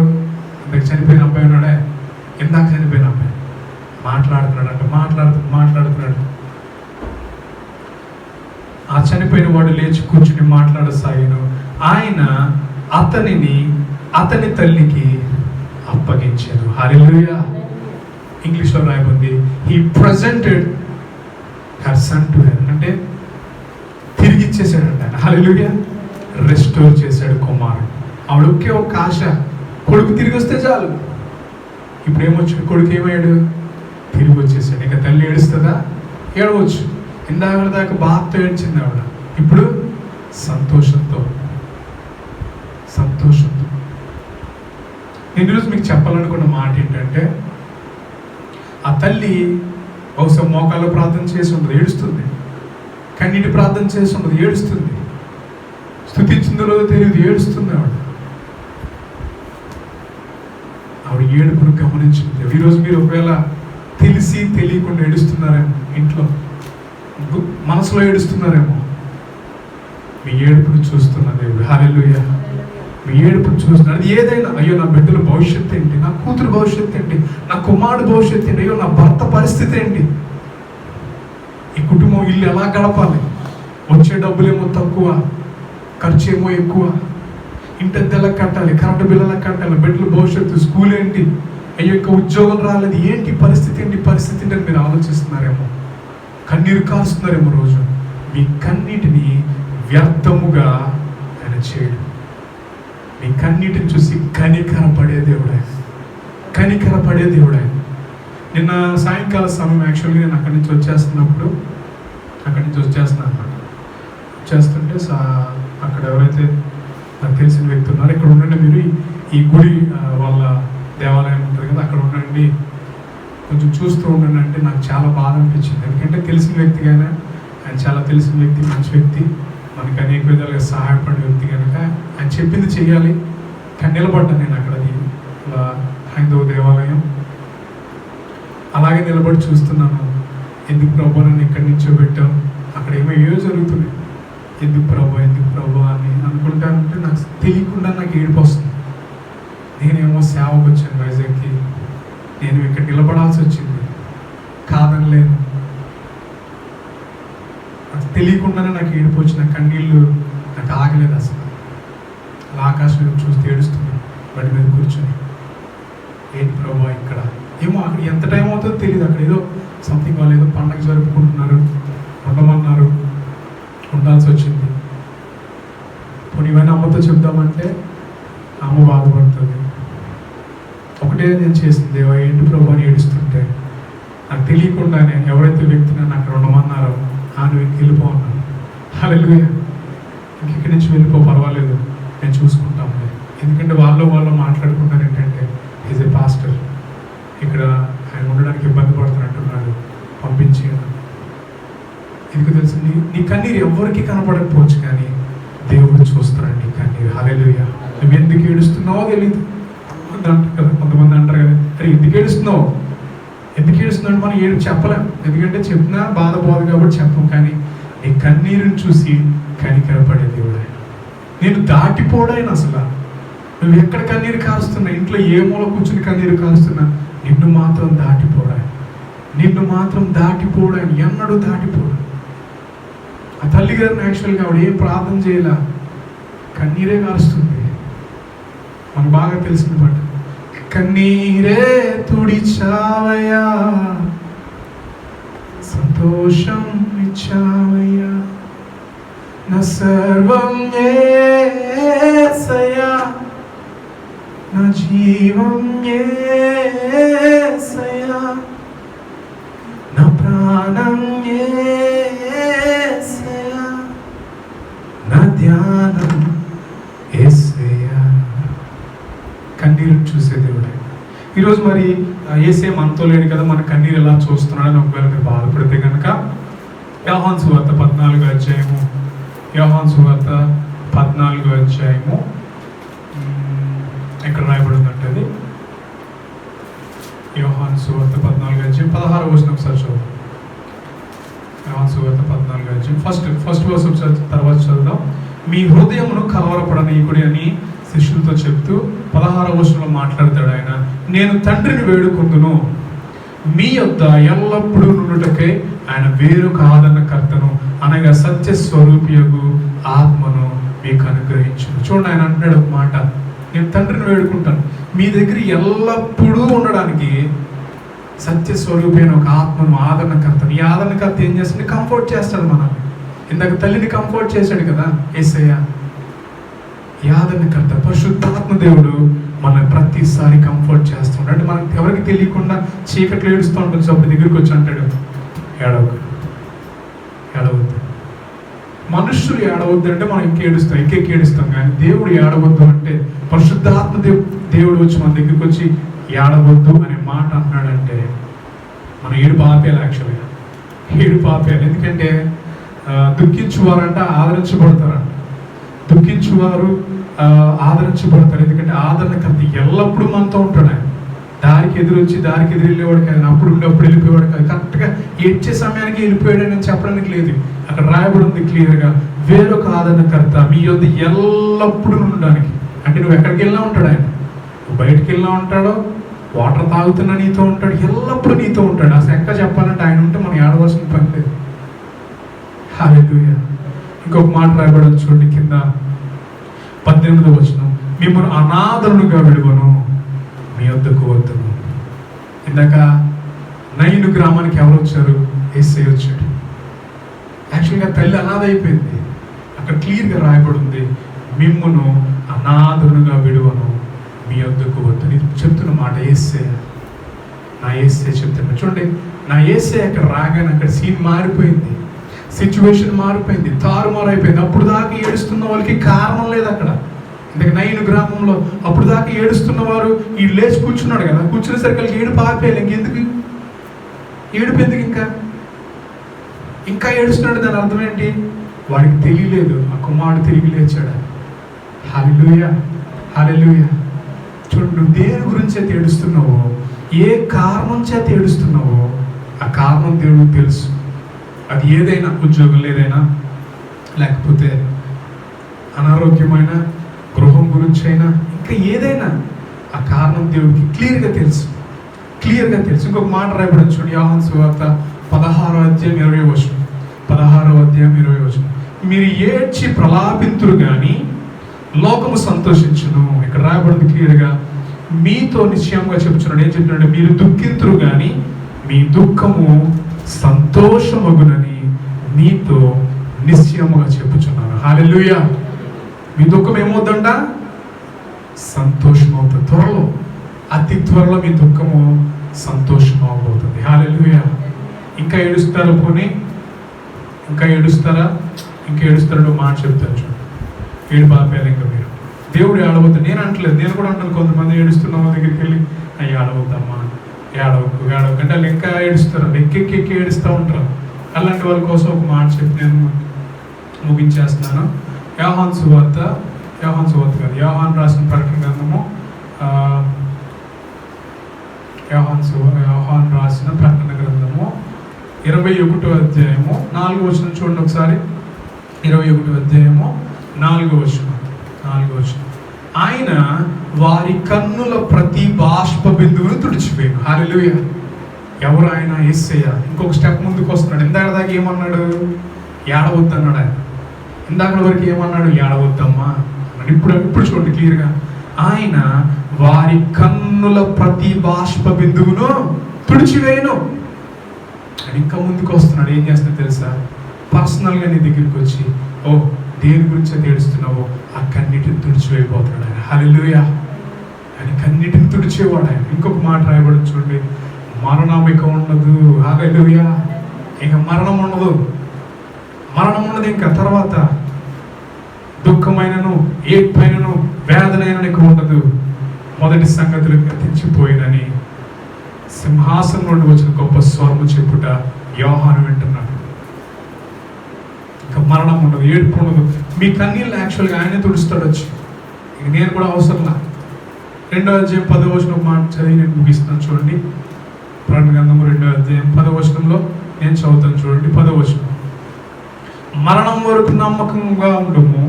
ఇందాక చనిపోయిన అబ్బాయి ఉన్నాడే, ఇందాక చనిపోయిన అబ్బాయి మాట్లాడుతున్నాడంట. మాట్లాడుతున్నాడు. ఆ చనిపోయిన వాడు లేచి కూర్చుని మాట్లాడసాగాను. ఆయన అతని తల్లికి అప్పగించారు. హల్లెలూయా. ఇంగ్లీష్లో రాయబడింది, he presented her son to her. అంటే తిరిగి ఇచ్చేసాడంట. హల్లెలూయా. రెస్టోర్ చేశాడు కుమారుడు. ఆవిడ ఒకే ఒక ఆశ, కొడుకు తిరిగి వస్తే చాలు. ఇప్పుడు ఏమొచ్చాడు? కొడుకు ఏమయ్యాడు? తిరిగి వచ్చేసాడు. ఇక తల్లి ఏడుస్తుందా? ఏడవచ్చు. ఇందాక దాకా బాధతో ఏడ్చింది ఆవిడ, ఇప్పుడు సంతోషంతో. నేను ఈరోజు మీకు చెప్పాలనుకున్న మాట ఏంటంటే, ఆ తల్లి బహుశా మోకాల్లో ప్రార్థన చేసి ఉండదు, ఏడుస్తుంది. కన్నీటి ప్రార్థన చేసి ఉండదు, ఏడుస్తుంది. స్తుతించిందో తెలియదు, ఏడుస్తుంది ఆవిడ ఏడుపును గమనించింది. ఈరోజు మీరు ఒకవేళ తెలిసి తెలియకుండా ఏడుస్తున్నారేమో, ఇంట్లో మనసులో ఏడుస్తున్నారేమో. మీ ఏడుపును చూస్తున్న దేవుడు. హల్లెలూయా. మీ ఏడుపును చూస్తున్నాడు. అది ఏదైనా, అయ్యో నా బిడ్డల భవిష్యత్తు ఏంటి, నా కూతురు భవిష్యత్తు ఏంటి, నా కుమారుడు భవిష్యత్తు ఏంటి, అయ్యో నా భర్త పరిస్థితి ఏంటి, ఈ కుటుంబం ఇల్లు ఎలా గడపాలి, వచ్చే డబ్బులేమో తక్కువ, ఖర్చు ఏమో ఎక్కువ, ఇంటి ఎలా కట్టాలి, కరెంటు బిల్లు ఎలా కట్టాలి, బిడ్డల భవిష్యత్తు, స్కూల్ ఏంటి, అయ్యో ఇంకా ఉద్యోగం రాలేదు, ఏంటి పరిస్థితి అని మీరు ఆలోచిస్తున్నారేమో, కన్నీరు కారుస్తున్నారేమో. రోజు మీ కన్నీటిని వ్యర్థముగా ఆయన చేయడు. మీ కన్నీటిని చూసి కనికరపడే దేవుడు ఆయన. నిన్న సాయంకాల సమయం యాక్చువల్గా నేను అక్కడి నుంచి వచ్చేస్తున్నాను అనమాట. వచ్చేస్తుంటే అక్కడ ఎవరైతే నాకు తెలిసిన వ్యక్తి ఉన్నారో, ఇక్కడ ఉండండి మీరు, ఈ గుడి వాళ్ళ దేవాలయం ఉంటుంది కదా, అక్కడ ఉండండి, కొంచెం చూస్తూ ఉండండి అంటే నాకు చాలా బాధ అనిపించింది. ఎందుకంటే తెలిసిన వ్యక్తిగానే ఆయన, చాలా తెలిసిన వ్యక్తి, మంచి వ్యక్తి, మనకి అనేక విధాలుగా సహాయపడే వ్యక్తి కనుక ఆయన చెప్పింది చెయ్యాలి. కానీ నిలబడ్డాను నేను అక్కడ, హైందవ దేవాలయం, అలాగే నిలబడి చూస్తున్నాను. ఎందుకు ప్రభు నన్ను ఇక్కడి నుంచో పెట్టాను, అక్కడ ఏమో జరుగుతుంది, ఎందుకు ప్రభు అని అనుకుంటానంటే నాకు తెలియకుండా నాకు ఏడుపు వస్తుంది. నేనేమో సేవకు వచ్చాను వైజాగ్కి, నేను ఇక్కడ నిలబడాల్సి వచ్చింది, కాదనలేను. అది తెలియకుండానే నాకు ఏడుపు వచ్చిన కన్నీళ్ళు నాకు ఆగలేదు అసలు. అలా ఆకాశం చూస్తే ఏడుస్తున్నాను బండి మీద కూర్చొని. ఏంటి ప్రభు ఇక్కడ ఏమో, అక్కడ ఎంత టైం అవుతుందో తెలియదు. అక్కడ ఏదో సంథింగ్ వాళ్ళు ఏదో పండగ జరుపుకుంటున్నారు, ఉండమన్నారు, ఉండాల్సి వచ్చింది. పోనీ ఇవన్నీ అమ్మతో చెప్దామంటే అమ్మ బాధపడుతుంది. ఒకటే నేను చేసింది, దేవా ఏంటి ప్రభు అని ఏడుస్తుంటే నాకు తెలియకుండానే ఎవరైతే వ్యక్తి నన్ను అక్కడ ఉండమన్నారో నువ్వు వెళ్ళిపో అన్నాను. హల్లెలూయా. ఇక్కడి నుంచి వెళ్ళిపో, పర్వాలేదు, నేను చూసుకుంటాము. ఎందుకంటే వాళ్ళు మాట్లాడుకుంటారు ఏంటంటే, ఈజ్ ఏ పాస్టర్, ఇక్కడ ఆయన ఉండడానికి ఇబ్బంది పడుతున్నట్టున్నాడు, పంపించేయడం. ఎందుకు తెలుసు, నీ కన్నీరు ఎవరికి కనపడకపోవచ్చు, కానీ దేవుడు చూస్తాడు నీ కన్నీరు. హల్లెలూయా. నువ్వు ఎందుకు ఏడుస్తున్నావో తెలియదు అంటారు కదా, కొంతమంది అంటారు కదా, అరే ఎందుకు ఏడుస్తున్నావు మనం ఏడు చెప్పలేం. ఎందుకంటే చెప్పినా బాధ పోదు కాబట్టి చెప్పం. కానీ నీ కన్నీరుని చూసి కనికరపడే దేవుడు ఆయన. నేను దాటిపోడాయన అసలు. నువ్వు ఎక్కడ కన్నీరు కారుస్తున్నా, ఇంట్లో ఏ మూల కూర్చుని కన్నీరు కారుస్తున్నా, నిన్ను మాత్రం దాటిపోడాయన ఎన్నడూ దాటిపోడు. ఆ తల్లి గారిని యాక్చువల్గా ఆవిడ ఏం ప్రార్థన చేయాల, కన్నీరే కారుస్తుంది. మనకు బాగా తెలిసిన పాట, కన్నీరే తుడిచావయ్యా, సంతోషం ఇచ్చావయ్యా, నా సర్వం యేసయ్యా, నా జీవం యేసయ్యా, నా ప్రాణం యేసయ్యా, నా ధ్యానం యేసయ్యా. కన్నీరు చూసే దేవుడు. ఈరోజు మరి యేసే మనతో లేడు కదా, మన కన్నీరు ఎలా చూస్తున్నాడని ఒకవేళ మీరు బాధపడితే కనుక యోహాను సువార్త 14వ అధ్యాయము, యోహాను సువార్త 14వ అధ్యాయము ఎక్కడ రాయబడి ఉందంటే అది యోహాను సువార్త 14వ అధ్యాయం 16వ వచనం ఒకసారి చదువు. యోహాను సువార్త 14వ అధ్యాయం ఫస్ట్ వర్స్ ఒకసారి తర్వాత చదువుదాం. మీ హృదయమును కలవరపడనీయకుడి అని శిష్యులతో చెప్తూ 16వ వచనంలో మాట్లాడతాడు ఆయన. నేను తండ్రిని వేడుకుందును, మీ యొద్ద ఎల్లప్పుడూ నుండుటకై ఆయన వేరొక ఆదరణకర్తను అనగా సత్య స్వరూపియగు ఆత్మను మీకు అనుగ్రహించును. చూడండి, ఆయన అంటున్నాడు ఒక మాట, నేను తండ్రిని వేడుకుంటాను మీ దగ్గర ఎల్లప్పుడూ ఉండడానికి సత్య స్వరూపి అయిన ఒక ఆత్మను, ఆదరణకర్తను. ఈ ఆదరణకర్త ఏం చేస్తుంది? కంఫర్ట్ చేస్తాడు మనల్ని. ఇందాక తల్లిని కంఫర్ట్ చేశాడు కదా యేసయ్య. ఈ ఆదరణకర్త పరిశుద్ధాత్మ దేవుడు మనల్ని ప్రతిసారి కంఫర్ట్ చేస్తుంటాడు. అంటే మనకి ఎవరికి తెలియకుండా చీకట్లు ఏడుస్తూ ఉంటుంది. అప్పుడు దగ్గరికి వచ్చి అంటాడు, ఏడవద్దు. మనుషులు ఏడవద్దు అంటే మనం ఇంకేడుస్తాం, ఇంకేడుస్తాం. కానీ దేవుడు ఏడవద్దు అంటే, పరిశుద్ధాత్మ దేవుడు వచ్చి మన దగ్గరికి వచ్చి ఏడవద్దు అనే మాట అంటున్నాడంటే మనం ఏడుపు ఆపేయాలి. యాక్చువల్గా ఏడుపు ఆపేయాలి. ఎందుకంటే దుఃఖించువారంట ఆదరించబడతారంట. దుఃఖించువారు ఆదరించబడతారు. ఎందుకంటే ఆదరణకర్త ఎల్లప్పుడూ మనతో ఉంటాడు. ఆయన దారికి ఎదురెళ్ళేవాడు కాదు, అప్పుడు వెళ్ళిపోయేవాడు కాదు. కరెక్ట్గా ఏడ్చే సమయానికి వెళ్ళిపోయాడు అని చెప్పడానికి లేదు. అక్కడ రాయబడి ఉంది క్లియర్గా, వేరొక ఆదరణకర్త మీ యొద్ద ఎల్లప్పుడూ ఉండడానికి. అంటే నువ్వు ఎక్కడికి వెళ్ళినా ఉంటాడు ఆయన. నువ్వు బయటకు వెళ్ళినా ఉంటాడో, వాటర్ తాగుతున్నా నీతో ఉంటాడు, ఎల్లప్పుడూ నీతో ఉంటాడు. అసలు ఎక్కడ చెప్పాలంటే ఆయన ఉంటే మనం ఏడవలసిన పని లేదు. హల్లెలూయా. ఇంకొక మాట రాయబడి చూడండి కింద 18వ వచనం, మిమ్మల్ని అనాథలుగా విడువను, మీ వద్దకు వద్దును. ఇందాక నైను గ్రామానికి ఎవరు వచ్చారు? యేసయ్య వచ్చాడు. యాక్చువల్గా తల్లి అనాథ అయిపోయింది. అక్కడ క్లియర్గా రాయబడి ఉంది, మిమ్మును అనాథలుగా విడువను, మీ వద్దకు వద్దు. నేను చెప్తున్న మాట యేసయ్య, నా యేసయ్య చెప్తున్నా. చూడండి, నా యేసయ్య అక్కడ రాగానే అక్కడ సీన్ మారిపోయింది, సిచ్యువేషన్ మారిపోయింది, తారుమారు అయిపోయింది. అప్పుడు దాకా ఏడుస్తున్న వాళ్ళకి కారణం లేదు అక్కడ. ఇందాక నైను గ్రామంలో అప్పుడు దాకా ఏడుస్తున్న వారు ఈ లేచి కూర్చున్నాడు కదా, కూర్చునేసరికి ఏడుపు ఆపేయాలి. ఇంకెందుకు ఏడుపు? ఎందుకు ఇంకా ఏడుస్తున్నాడు? దాని అర్థం ఏంటి? వాడికి తెలియలేదు, ఆ కుమారుడు తిరిగి లేచాడు. హల్లెలూయా, హల్లెలూయా. చూడు, నువ్వు దేని గురించి అయితే ఏడుస్తున్నావో, ఏ కారణం చేత ఏడుస్తున్నావో ఆ కారణం దేవుడికి తెలుసు. అది ఏదైనా, ఉద్యోగం లేదైనా, లేకపోతే అనారోగ్యమైన, గృహం గురించి అయినా, ఇంకా ఏదైనా ఆ కారణం దేవుడికి క్లియర్గా తెలుసు. ఇంకొక మాట రాయబడి చూడండి, యోహాను సువార్త 16వ అధ్యాయం 20వ వచనం. 16వ అధ్యాయం 20వ వచనం, మీరు ఏడ్చి ప్రలాపింతురు కానీ లోకము సంతోషించును. ఇక్కడ రాయబడింది క్లియర్గా, మీతో నిశ్చయంగా చెప్తున్నాడు. ఏం చెప్తున్నాడు? మీరు దుఃఖింతురు కానీ మీ దుఃఖము సంతోషమగునని మీతో నిశ్చయముగా చెప్పుచున్నాను. హల్లెలూయా. మీ దుఃఖం ఏమవుతుందంట? సంతోషం అవుతుంది. త్వరలో, అతి త్వరలో మీ దుఃఖము సంతోషం అవబోతుంది. హల్లెలూయా. ఇంకా ఏడుస్తారా? పోనీ ఇంకా ఏడుస్తారా? మాట చెప్తాను చూడండి. ఏడుపు ఆపేయాలి. ఇంకా మీరు దేవుడు ఏడవద్దు నేను అంటలేదు, నేను కూడా అంటాను. కొంతమంది ఏడుస్తున్న వాళ్ళ దగ్గరికి వెళ్ళి, అయ్యి ఏడవద్దమ్మా, ఏడవకు అంటే వాళ్ళు ఇంకా ఏడుస్తారు, ఎక్కెక్కి ఏడుస్తూ ఉంటారు. అలాంటి వాళ్ళ కోసం ఒక మాట చెప్పి నేను ముగించేస్తున్నాను. యోహాను సువార్త కాదు, యోహాను రాసిన ప్రకటన గ్రంథము, యోహాను రాసిన ప్రకటన గ్రంథము 21వ అధ్యాయము 4వ వచనం చూడండి ఒకసారి. 21వ అధ్యాయము 4వ వచనం. ఆయన వారి కన్నుల ప్రతి బాష్ప బిందువును తుడిచిపోయాడు. హల్లెలూయా. ఎవరు ఆయన? యేసయ్య. ఇంకొక స్టెప్ ముందుకు వస్తున్నాడు. ఇందాక దాకా ఏమన్నాడు? ఏడవద్దు అన్నాడు ఆయన. ఇందాక వరకు ఏమన్నాడు? ఏడవద్దమ్మా అన్నాడు. ఇప్పుడు చూడండి క్లియర్గా, ఆయన వారి కన్నుల ప్రతి బాష్ప బిందువును తుడిచివేయను అని ఇంకా ముందుకు వస్తున్నాడు. ఏం చేస్తున్నా తెలుసా? పర్సనల్గా నీ దగ్గరికి వచ్చి, ఓ దేని గురించి అయితే ఏడుస్తున్నావో ఆ కన్నిటిని తుడిచివేయబోతున్నాడు ఆయన. హల్లెలూయా. ఆయన కన్నిటిని తుడిచేవాడు ఆయన. ఇంకొక మాట రాయబడి చూడండి, మరణం ఇక ఉండదు. హల్లెలూయా. ఇక మరణం ఉండదు. ఇంకా తర్వాత దుఃఖమైనను, ఏడ్పైనను, వేదనైనను ఇక ఉండదు. మొదటి సంగతులు గతించిపోయినని సింహాసనం నుండి వచ్చిన గొప్ప స్వరము చెప్పుట యోహాను వింటున్నాడు. మరణం ఉండదు, ఏడుపు ఉండదు. మీ కన్నీళ్ళు యాక్చువల్గా ఆయనే తుడుస్తాడు వచ్చి. ఇక నేను కూడా అవసరంలా. 2వ అధ్యాయం 10వ వచనం మాట చదివి నేను ముగిస్తాను చూడండి. ప్రకటన గ్రంథము 2వ అధ్యాయం 10వ వచనంలో నేను చదువుతాను చూడండి. 10వ వచనం, మరణం వరకు నమ్మకంగా ఉండము,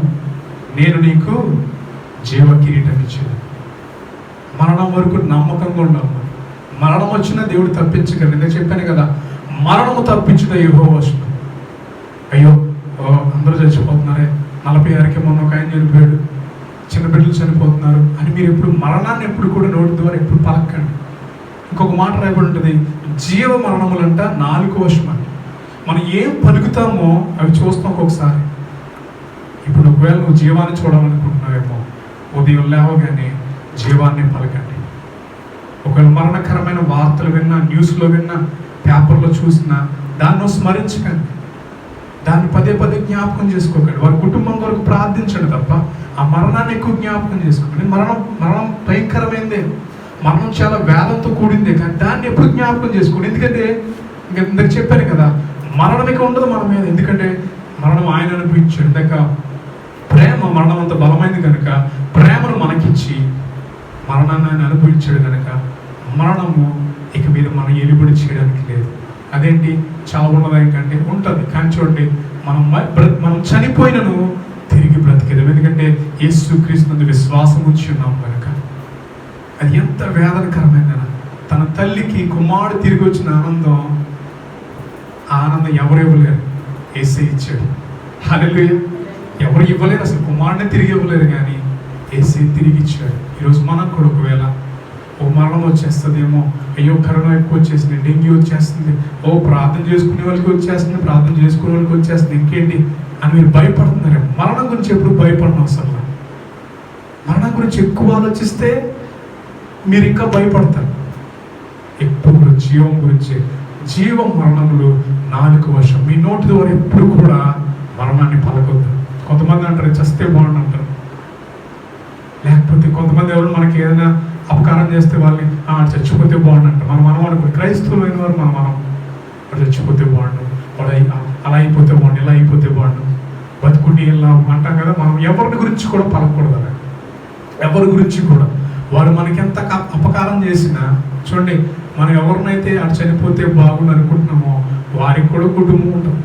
నేను నీకు జీవ కిరీటం ఇచ్చాను. మరణం వరకు నమ్మకంగా ఉండము. మరణం వచ్చినా దేవుడు తప్పించగలరు. నేను చెప్పాను కదా, మరణము తప్పించుట యెహోవా వశం. అయ్యో అందరూ చచ్చిపోతున్నారే, 46కి మొన్న ఒక ఆయన చనిపోయాడు, చిన్న బిడ్డలు చనిపోతున్నారు అని మీరు ఎప్పుడు మరణాన్ని ఎప్పుడు కూడా నోటి ద్వారా ఎప్పుడు పలకండి. ఇంకొక మాట రాయబడి ఉంటుంది, జీవ మరణములంట నాలుగు వశం అని. మనం ఏం పలుకుతామో అవి చూస్తాం ఒక్కొక్కసారి. ఇప్పుడు ఒకవేళ నువ్వు జీవాన్ని చూడాలనుకుంటున్నావేమో, ఉదయం లేవగానే జీవాన్ని పలకండి. ఒకవేళ మరణకరమైన వార్తలు విన్నా, న్యూస్లో విన్నా, పేపర్లో చూసినా దాన్ని స్మరించకండి, దాన్ని పదే పదే జ్ఞాపకం చేసుకోకండి. వారి కుటుంబం కొరకు ప్రార్థించండి తప్ప ఆ మరణాన్ని ఎక్కువ జ్ఞాపకం చేసుకోకండి. మరణం భయంకరమైందే, మరణం చాలా వేదంతో కూడిందే, కానీ దాన్ని ఎప్పుడు జ్ఞాపకం చేసుకోండి. ఎందుకంటే ఇందాక చెప్పాను కదా, మరణం ఇక ఉండదు మన మీద. ఎందుకంటే మరణం ఆయన అనిపించాడు. ఇందాక ప్రేమ మరణం అంత బలమైంది కనుక ప్రేమను మనకిచ్చి మరణాన్ని ఆయన అనుభవించాడు కనుక మరణము ఇక మీద మనం ఎలుబడి చేయడానికి లేదు. అదేంటి చావు ఉన్నదా ఇంకంటే ఉంటుంది, కానీ చూడండి మనం చనిపోయినను తిరిగి బ్రతికేదాం. ఎందుకంటే యేసుక్రీస్తు విశ్వాసం ఉంచి ఉన్నాం కనుక. అది ఎంత వేదనకరమైందన. తన తల్లికి కుమారుడు తిరిగి వచ్చిన ఆనందం ఎవరు ఇవ్వలేరు, యేసే ఇచ్చాడు. హల్లెలూయా. ఎవరు ఇవ్వలేరు, అసలు కుమారుడిని తిరిగి ఇవ్వలేరు, కానీ యేసే తిరిగి ఇచ్చాడు. ఈరోజు మనకు కూడా ఒకవేళ మరణం వచ్చేస్తుందేమో, అయ్యో కరోనా ఎక్కువ వచ్చేసింది, డెంగ్యూ వచ్చేస్తుంది, ప్రార్థన చేసుకునే వాళ్ళకి వచ్చేస్తుంది, ప్రార్థన చేసుకునే వాళ్ళకి వచ్చేస్తుంది, ఇంకేంటి అని మీరు భయపడుతున్నారేమో. మరణం గురించి ఎప్పుడు భయపడడం అవసరం. మరణం గురించి ఎక్కువ ఆలోచిస్తే మీరు ఇంకా భయపడతారు. ఎప్పుడు జీవం గురించి, జీవం మరణములు నాలుగు వశం. మీ నోటి ద్వారా ఎప్పుడు కూడా మరణాన్ని పలకొద్దు. కొంతమంది అంటారు చస్తే బాగుండు అంటారు, లేకపోతే కొంతమంది ఎవరు మనకి ఏదైనా అపకారం చేస్తే వాళ్ళని చచ్చిపోతే బాగుండు అంటారు. మనం అనుకో క్రైస్తవులైన వారు మనం వాడు చచ్చిపోతే బాగుండు, వాడు అలా అయిపోతే బాగుండు, ఇలా అయిపోతే బాగుండు, బతుకుండి ఇలా అంటాం కదా. మనం ఎవరి గురించి కూడా పలకూడదు అలా, ఎవరి గురించి కూడా. వారు మనకి ఎంత అపకారం చేసినా చూడండి, మనం ఎవరినైతే అటు చనిపోతే బాగుండు అనుకుంటున్నామో వారికి కూడా కుటుంబం ఉంటుంది,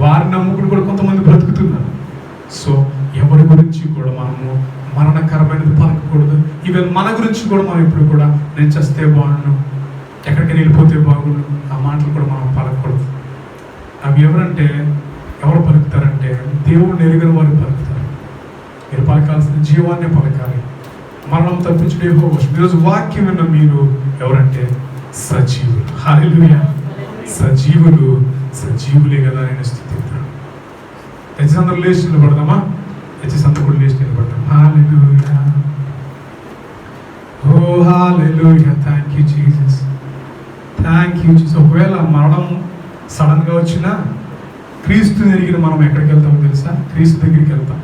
వారిని నమ్ముకుని కూడా కొంతమంది బ్రతుకుతున్నారు. సో ఎవరి గురించి కూడా మనము మరణకరమైనది పలకకూడదు. ఈవెన్ మన గురించి కూడా మనం ఇప్పుడు కూడా నేను చస్తే బాగుండు, ఎక్కడికి వెళ్ళిపోతే బాగుండు, ఆ మాటలు కూడా మనం పలకకూడదు. అవి ఎవరు పలుకుతారంటే దేవుడు ఎరుగని వారు పలుకుతారు. మీరు పలకాల్సిన జీవాన్ని పలకాలి. మరణం తప్పించడం యెహోవా వశం. ఈరోజు వాక్యం విన్న మీరు ఎవరంటే సజీవులు. హల్లెలూయా. సజీవులే కదా నేను స్తుతిస్తాను. దయచేసి అందరూ లేచి నిలబడదామా? దయచేసి అందరూ కూడా లేచి నిలబడదాం. Hallelujah. Oh hallelujah. Thank you Jesus. ఒకవేళ మరణం సడన్గా వచ్చినా క్రీస్తుని ఎరిగిన మనం ఎక్కడికి వెళ్తామో తెలుసా? క్రీస్తు దగ్గరికి వెళ్తాం.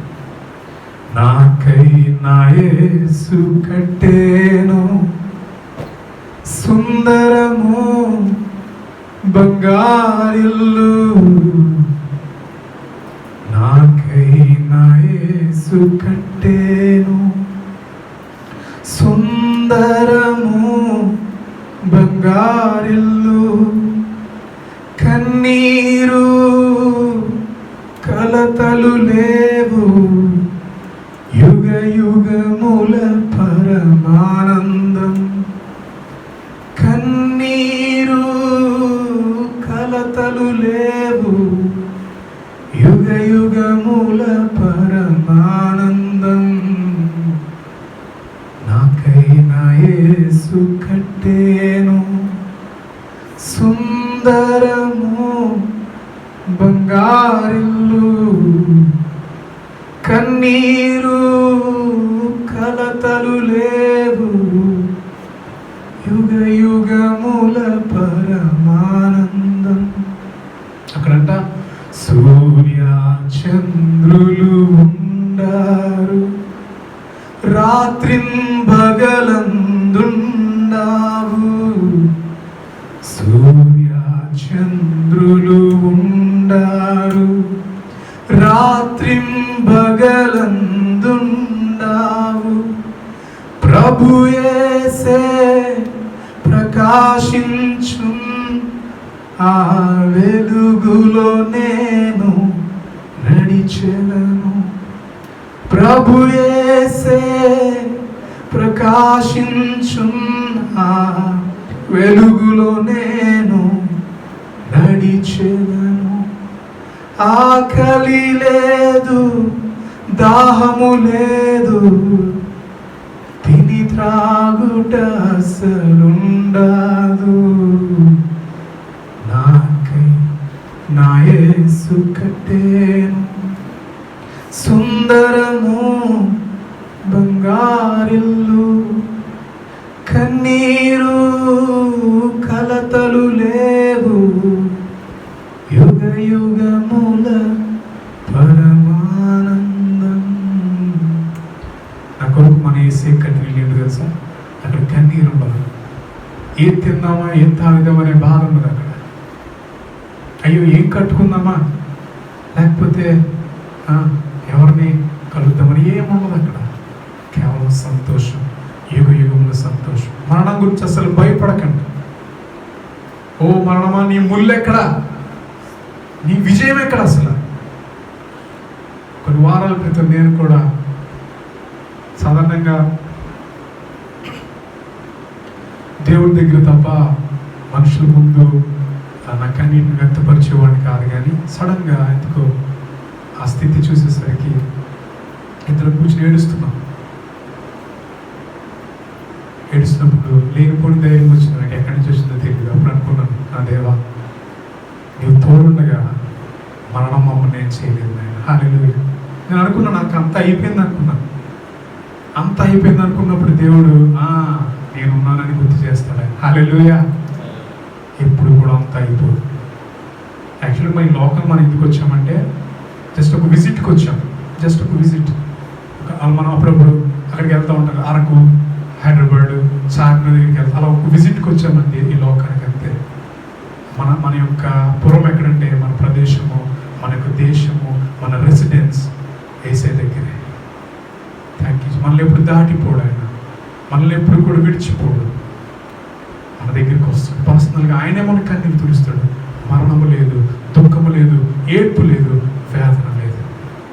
నాకై నా యేసు కట్టేను సుందరము బంగారిల్లు, నాకై నా యేసు కట్టేను సుందరము బంగారిల్లు, కన్నీరు కలతలు లేవు, యుగ యుగముల పరమానందం. కన్నీరు కలతలు లేవు, యుగ యుగముల పరమానందం. నాకై నా యేసు కట్టేను సుందరము బంగారిల్లు, కన్నీరు కలతలు లేవు, యుగ యుగముల పరమానందం. అక్కడంట సూర్య చంద్రులు ఉండారు, రాత్రింబగలందుండావు, సూర్య చంద్రులు ఉండారు, ప్రభు యేసే ప్రకాశించు, ఆ వెలుగులో నేను నడిచెదను. ప్రభు యేసే ప్రకాశించు, ఆ వెలుగులో నేను నడిచెదను. ఆకలి లేదు, దాహము లేదు, తిని త్రాగుట అసలుండదు. నాకై నా యేసు కట్టెను సుందరము బంగారిల్లు. కన్నీరు కలతలు లేవు, యుగ యుగముల పరమానందం. నా కొరకు మన యేసే కన్నీళ్ళు ఏంటి తెలుసా? అక్కడ కన్నీరు ఉండదు. ఏం తిందామా, ఏం తాగుదామనే బాధ ఉండదు అక్కడ. అయ్యో ఏం కట్టుకుందామా, లేకపోతే ఎవరిని కలుద్దామని ఏముండదు అక్కడ. కేవలం సంతోషం, యుగ యుగముల సంతోషం. మరణం గురించి అసలు భయపడకండి. ఓ మరణమా, నీ ముళ్ళు ఎక్కడా, నీ విజయం ఎక్కడ? అసలు కొన్ని వారాల క్రితం నేను కూడా సాధారణంగా దేవుడి దగ్గర తప్ప మనుషుల ముందు నా కన్నీటిని వ్యక్తపరిచేవాడిని కాదు. కానీ సడన్గా ఎందుకో ఆ స్థితి చూసేసరికి ఇద్దరు కూర్చొని ఏడుస్తున్నప్పుడు లేనిపోని ధైర్యం వచ్చింది నాకు. ఎక్కడి నుంచి వచ్చిందో తెలియదు. అప్పుడు అనుకున్నాను, నా దేవా, నీవు తోడుండగా మరణం మమ్మల్ని నేను చేయలేదు నాయన. హల్లెలూయా. నేను అనుకున్నాను నాకు అంత అయిపోయింది అనుకున్నాను. అంత అయిపోయింది అనుకున్నప్పుడు దేవుడు నేనున్నానని గుర్తు చేస్తాడు. హల్లెలూయా. ఎప్పుడు కూడా అంత అయిపోదు. యాక్చువల్గా మన లోకల్ మనం ఎందుకు వచ్చామంటే జస్ట్ ఒక విజిట్కి వచ్చాం. జస్ట్ ఒక విజిట్. మనం అప్పుడప్పుడు అక్కడికి వెళ్తూ ఉంటాం, అరకు, హైదరాబాద్, చార్మినార్ దగ్గరికి వెళ్తాం. అలా ఒక విజిట్కి వచ్చామండి ఈ లోకానికి. అంతే. మన యొక్క పురం ఎక్కడంటే మన ప్రదేశము, మన యొక్క దేశము, మన రెసిడెన్స్ యేసే దగ్గరే. Thank you. మనల్ని ఎప్పుడు దాటిపోడు ఆయన, మనల్ని ఎప్పుడు కూడా విడిచిపోడు. మన దగ్గరికి వస్తాడు పర్సనల్గా. ఆయనే మనకు కన్నీరు తుడుస్తాడు. మరణము లేదు, దుఃఖము లేదు, ఏడ్పు లేదు, వేదన లేదు.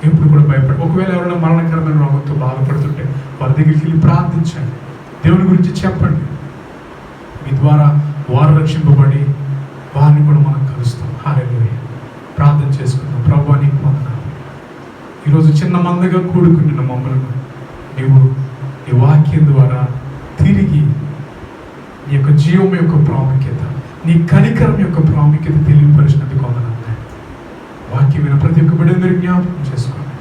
ఎప్పుడు కూడా భయపడు. ఒకవేళ ఎవరైనా మరణకరమైన రోగంతో బాధపడుతుంటే వారి దగ్గరికి వెళ్ళి ప్రార్థించండి, దేవుని గురించి చెప్పండి. మీ ద్వారా వారు రక్షింపబడి వారిని కూడా మనం కలుస్తాం. హల్లెలూయా. ప్రార్థన చేసుకుందాం. ప్రభువా, నీకు వందనాలు. ఈరోజు చిన్న మందగా కూడుకున్న మమ్మల్ని నీవు నీ వాక్యం ద్వారా తిరిగి నీ యొక్క జీవం యొక్క ప్రాముఖ్యత, నీ కనికరం యొక్క ప్రాముఖ్యత తెలియపరిచినందుకు వందనాలు. వాక్యం విన ప్రతి ఒక్క బిడ్డని జ్ఞాపకం చేసుకోండి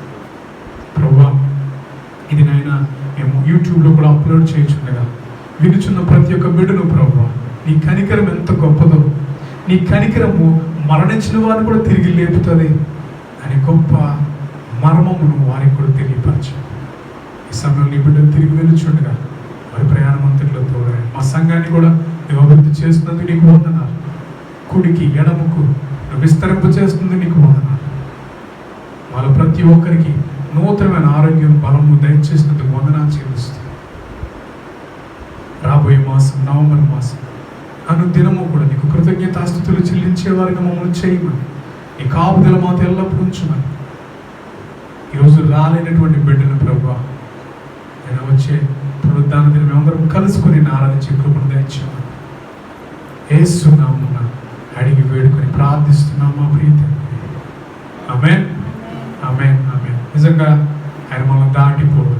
ప్రభువా. ఇది నాయన మేము యూట్యూబ్లో కూడా అప్లోడ్ చేయించుండగా వినుచున్న ప్రతి ఒక్క బిడ్డను ప్రభువా, నీ కనికరం ఎంత గొప్పదో, నీ కనికరము మరణించిన వారిని కూడా తిరిగి లేపుతుంది అని గొప్ప మర్మమును వారికి కూడా తెలియపరచు. ఈ సమయంలో నీ బిడ్డలు తిరిగి వెలుచుండగా వారి ప్రయాణం అంతట్లో తోడాయి. మా సంఘాన్ని కూడా నువ్వు అభివృద్ధి చేస్తున్నందుకు నీకు వందనాలు. కుడికి ఎడముకు నువ్వు విస్తరింప చేస్తుంది నీకు వందనాలు. వాళ్ళ ప్రతి ఒక్కరికి నూతనమైన ఆరోగ్యం, బలము దయచేసినందుకు వందనాలు చెల్లిస్తుంది. రాబోయే మాసం నవంబర్ మాసం అనుదినము కూడా నీకు కృతజ్ఞతాస్తుతులు చెల్లించే వారిని మమ్మల్ని చేయమని, నీ కాపుదల మాత ఎల్లప్పుడూ ఉంచుమని. ఈరోజు రాలేనటువంటి బిడ్డను ప్రభువా, నేను వచ్చే పునరుద్ధాన దినం మేమందరం కలుసుకొని ఆరాధించే కృపను దయచేయమని యేసు నామమున అడిగి వేడుకొని ప్రార్థిస్తున్నాం మా ప్రియ తండ్రి. ఆమేన్, ఆమేన్, ఆమేన్. నిజంగా ఆయన మనల్ని దాటిపోడు.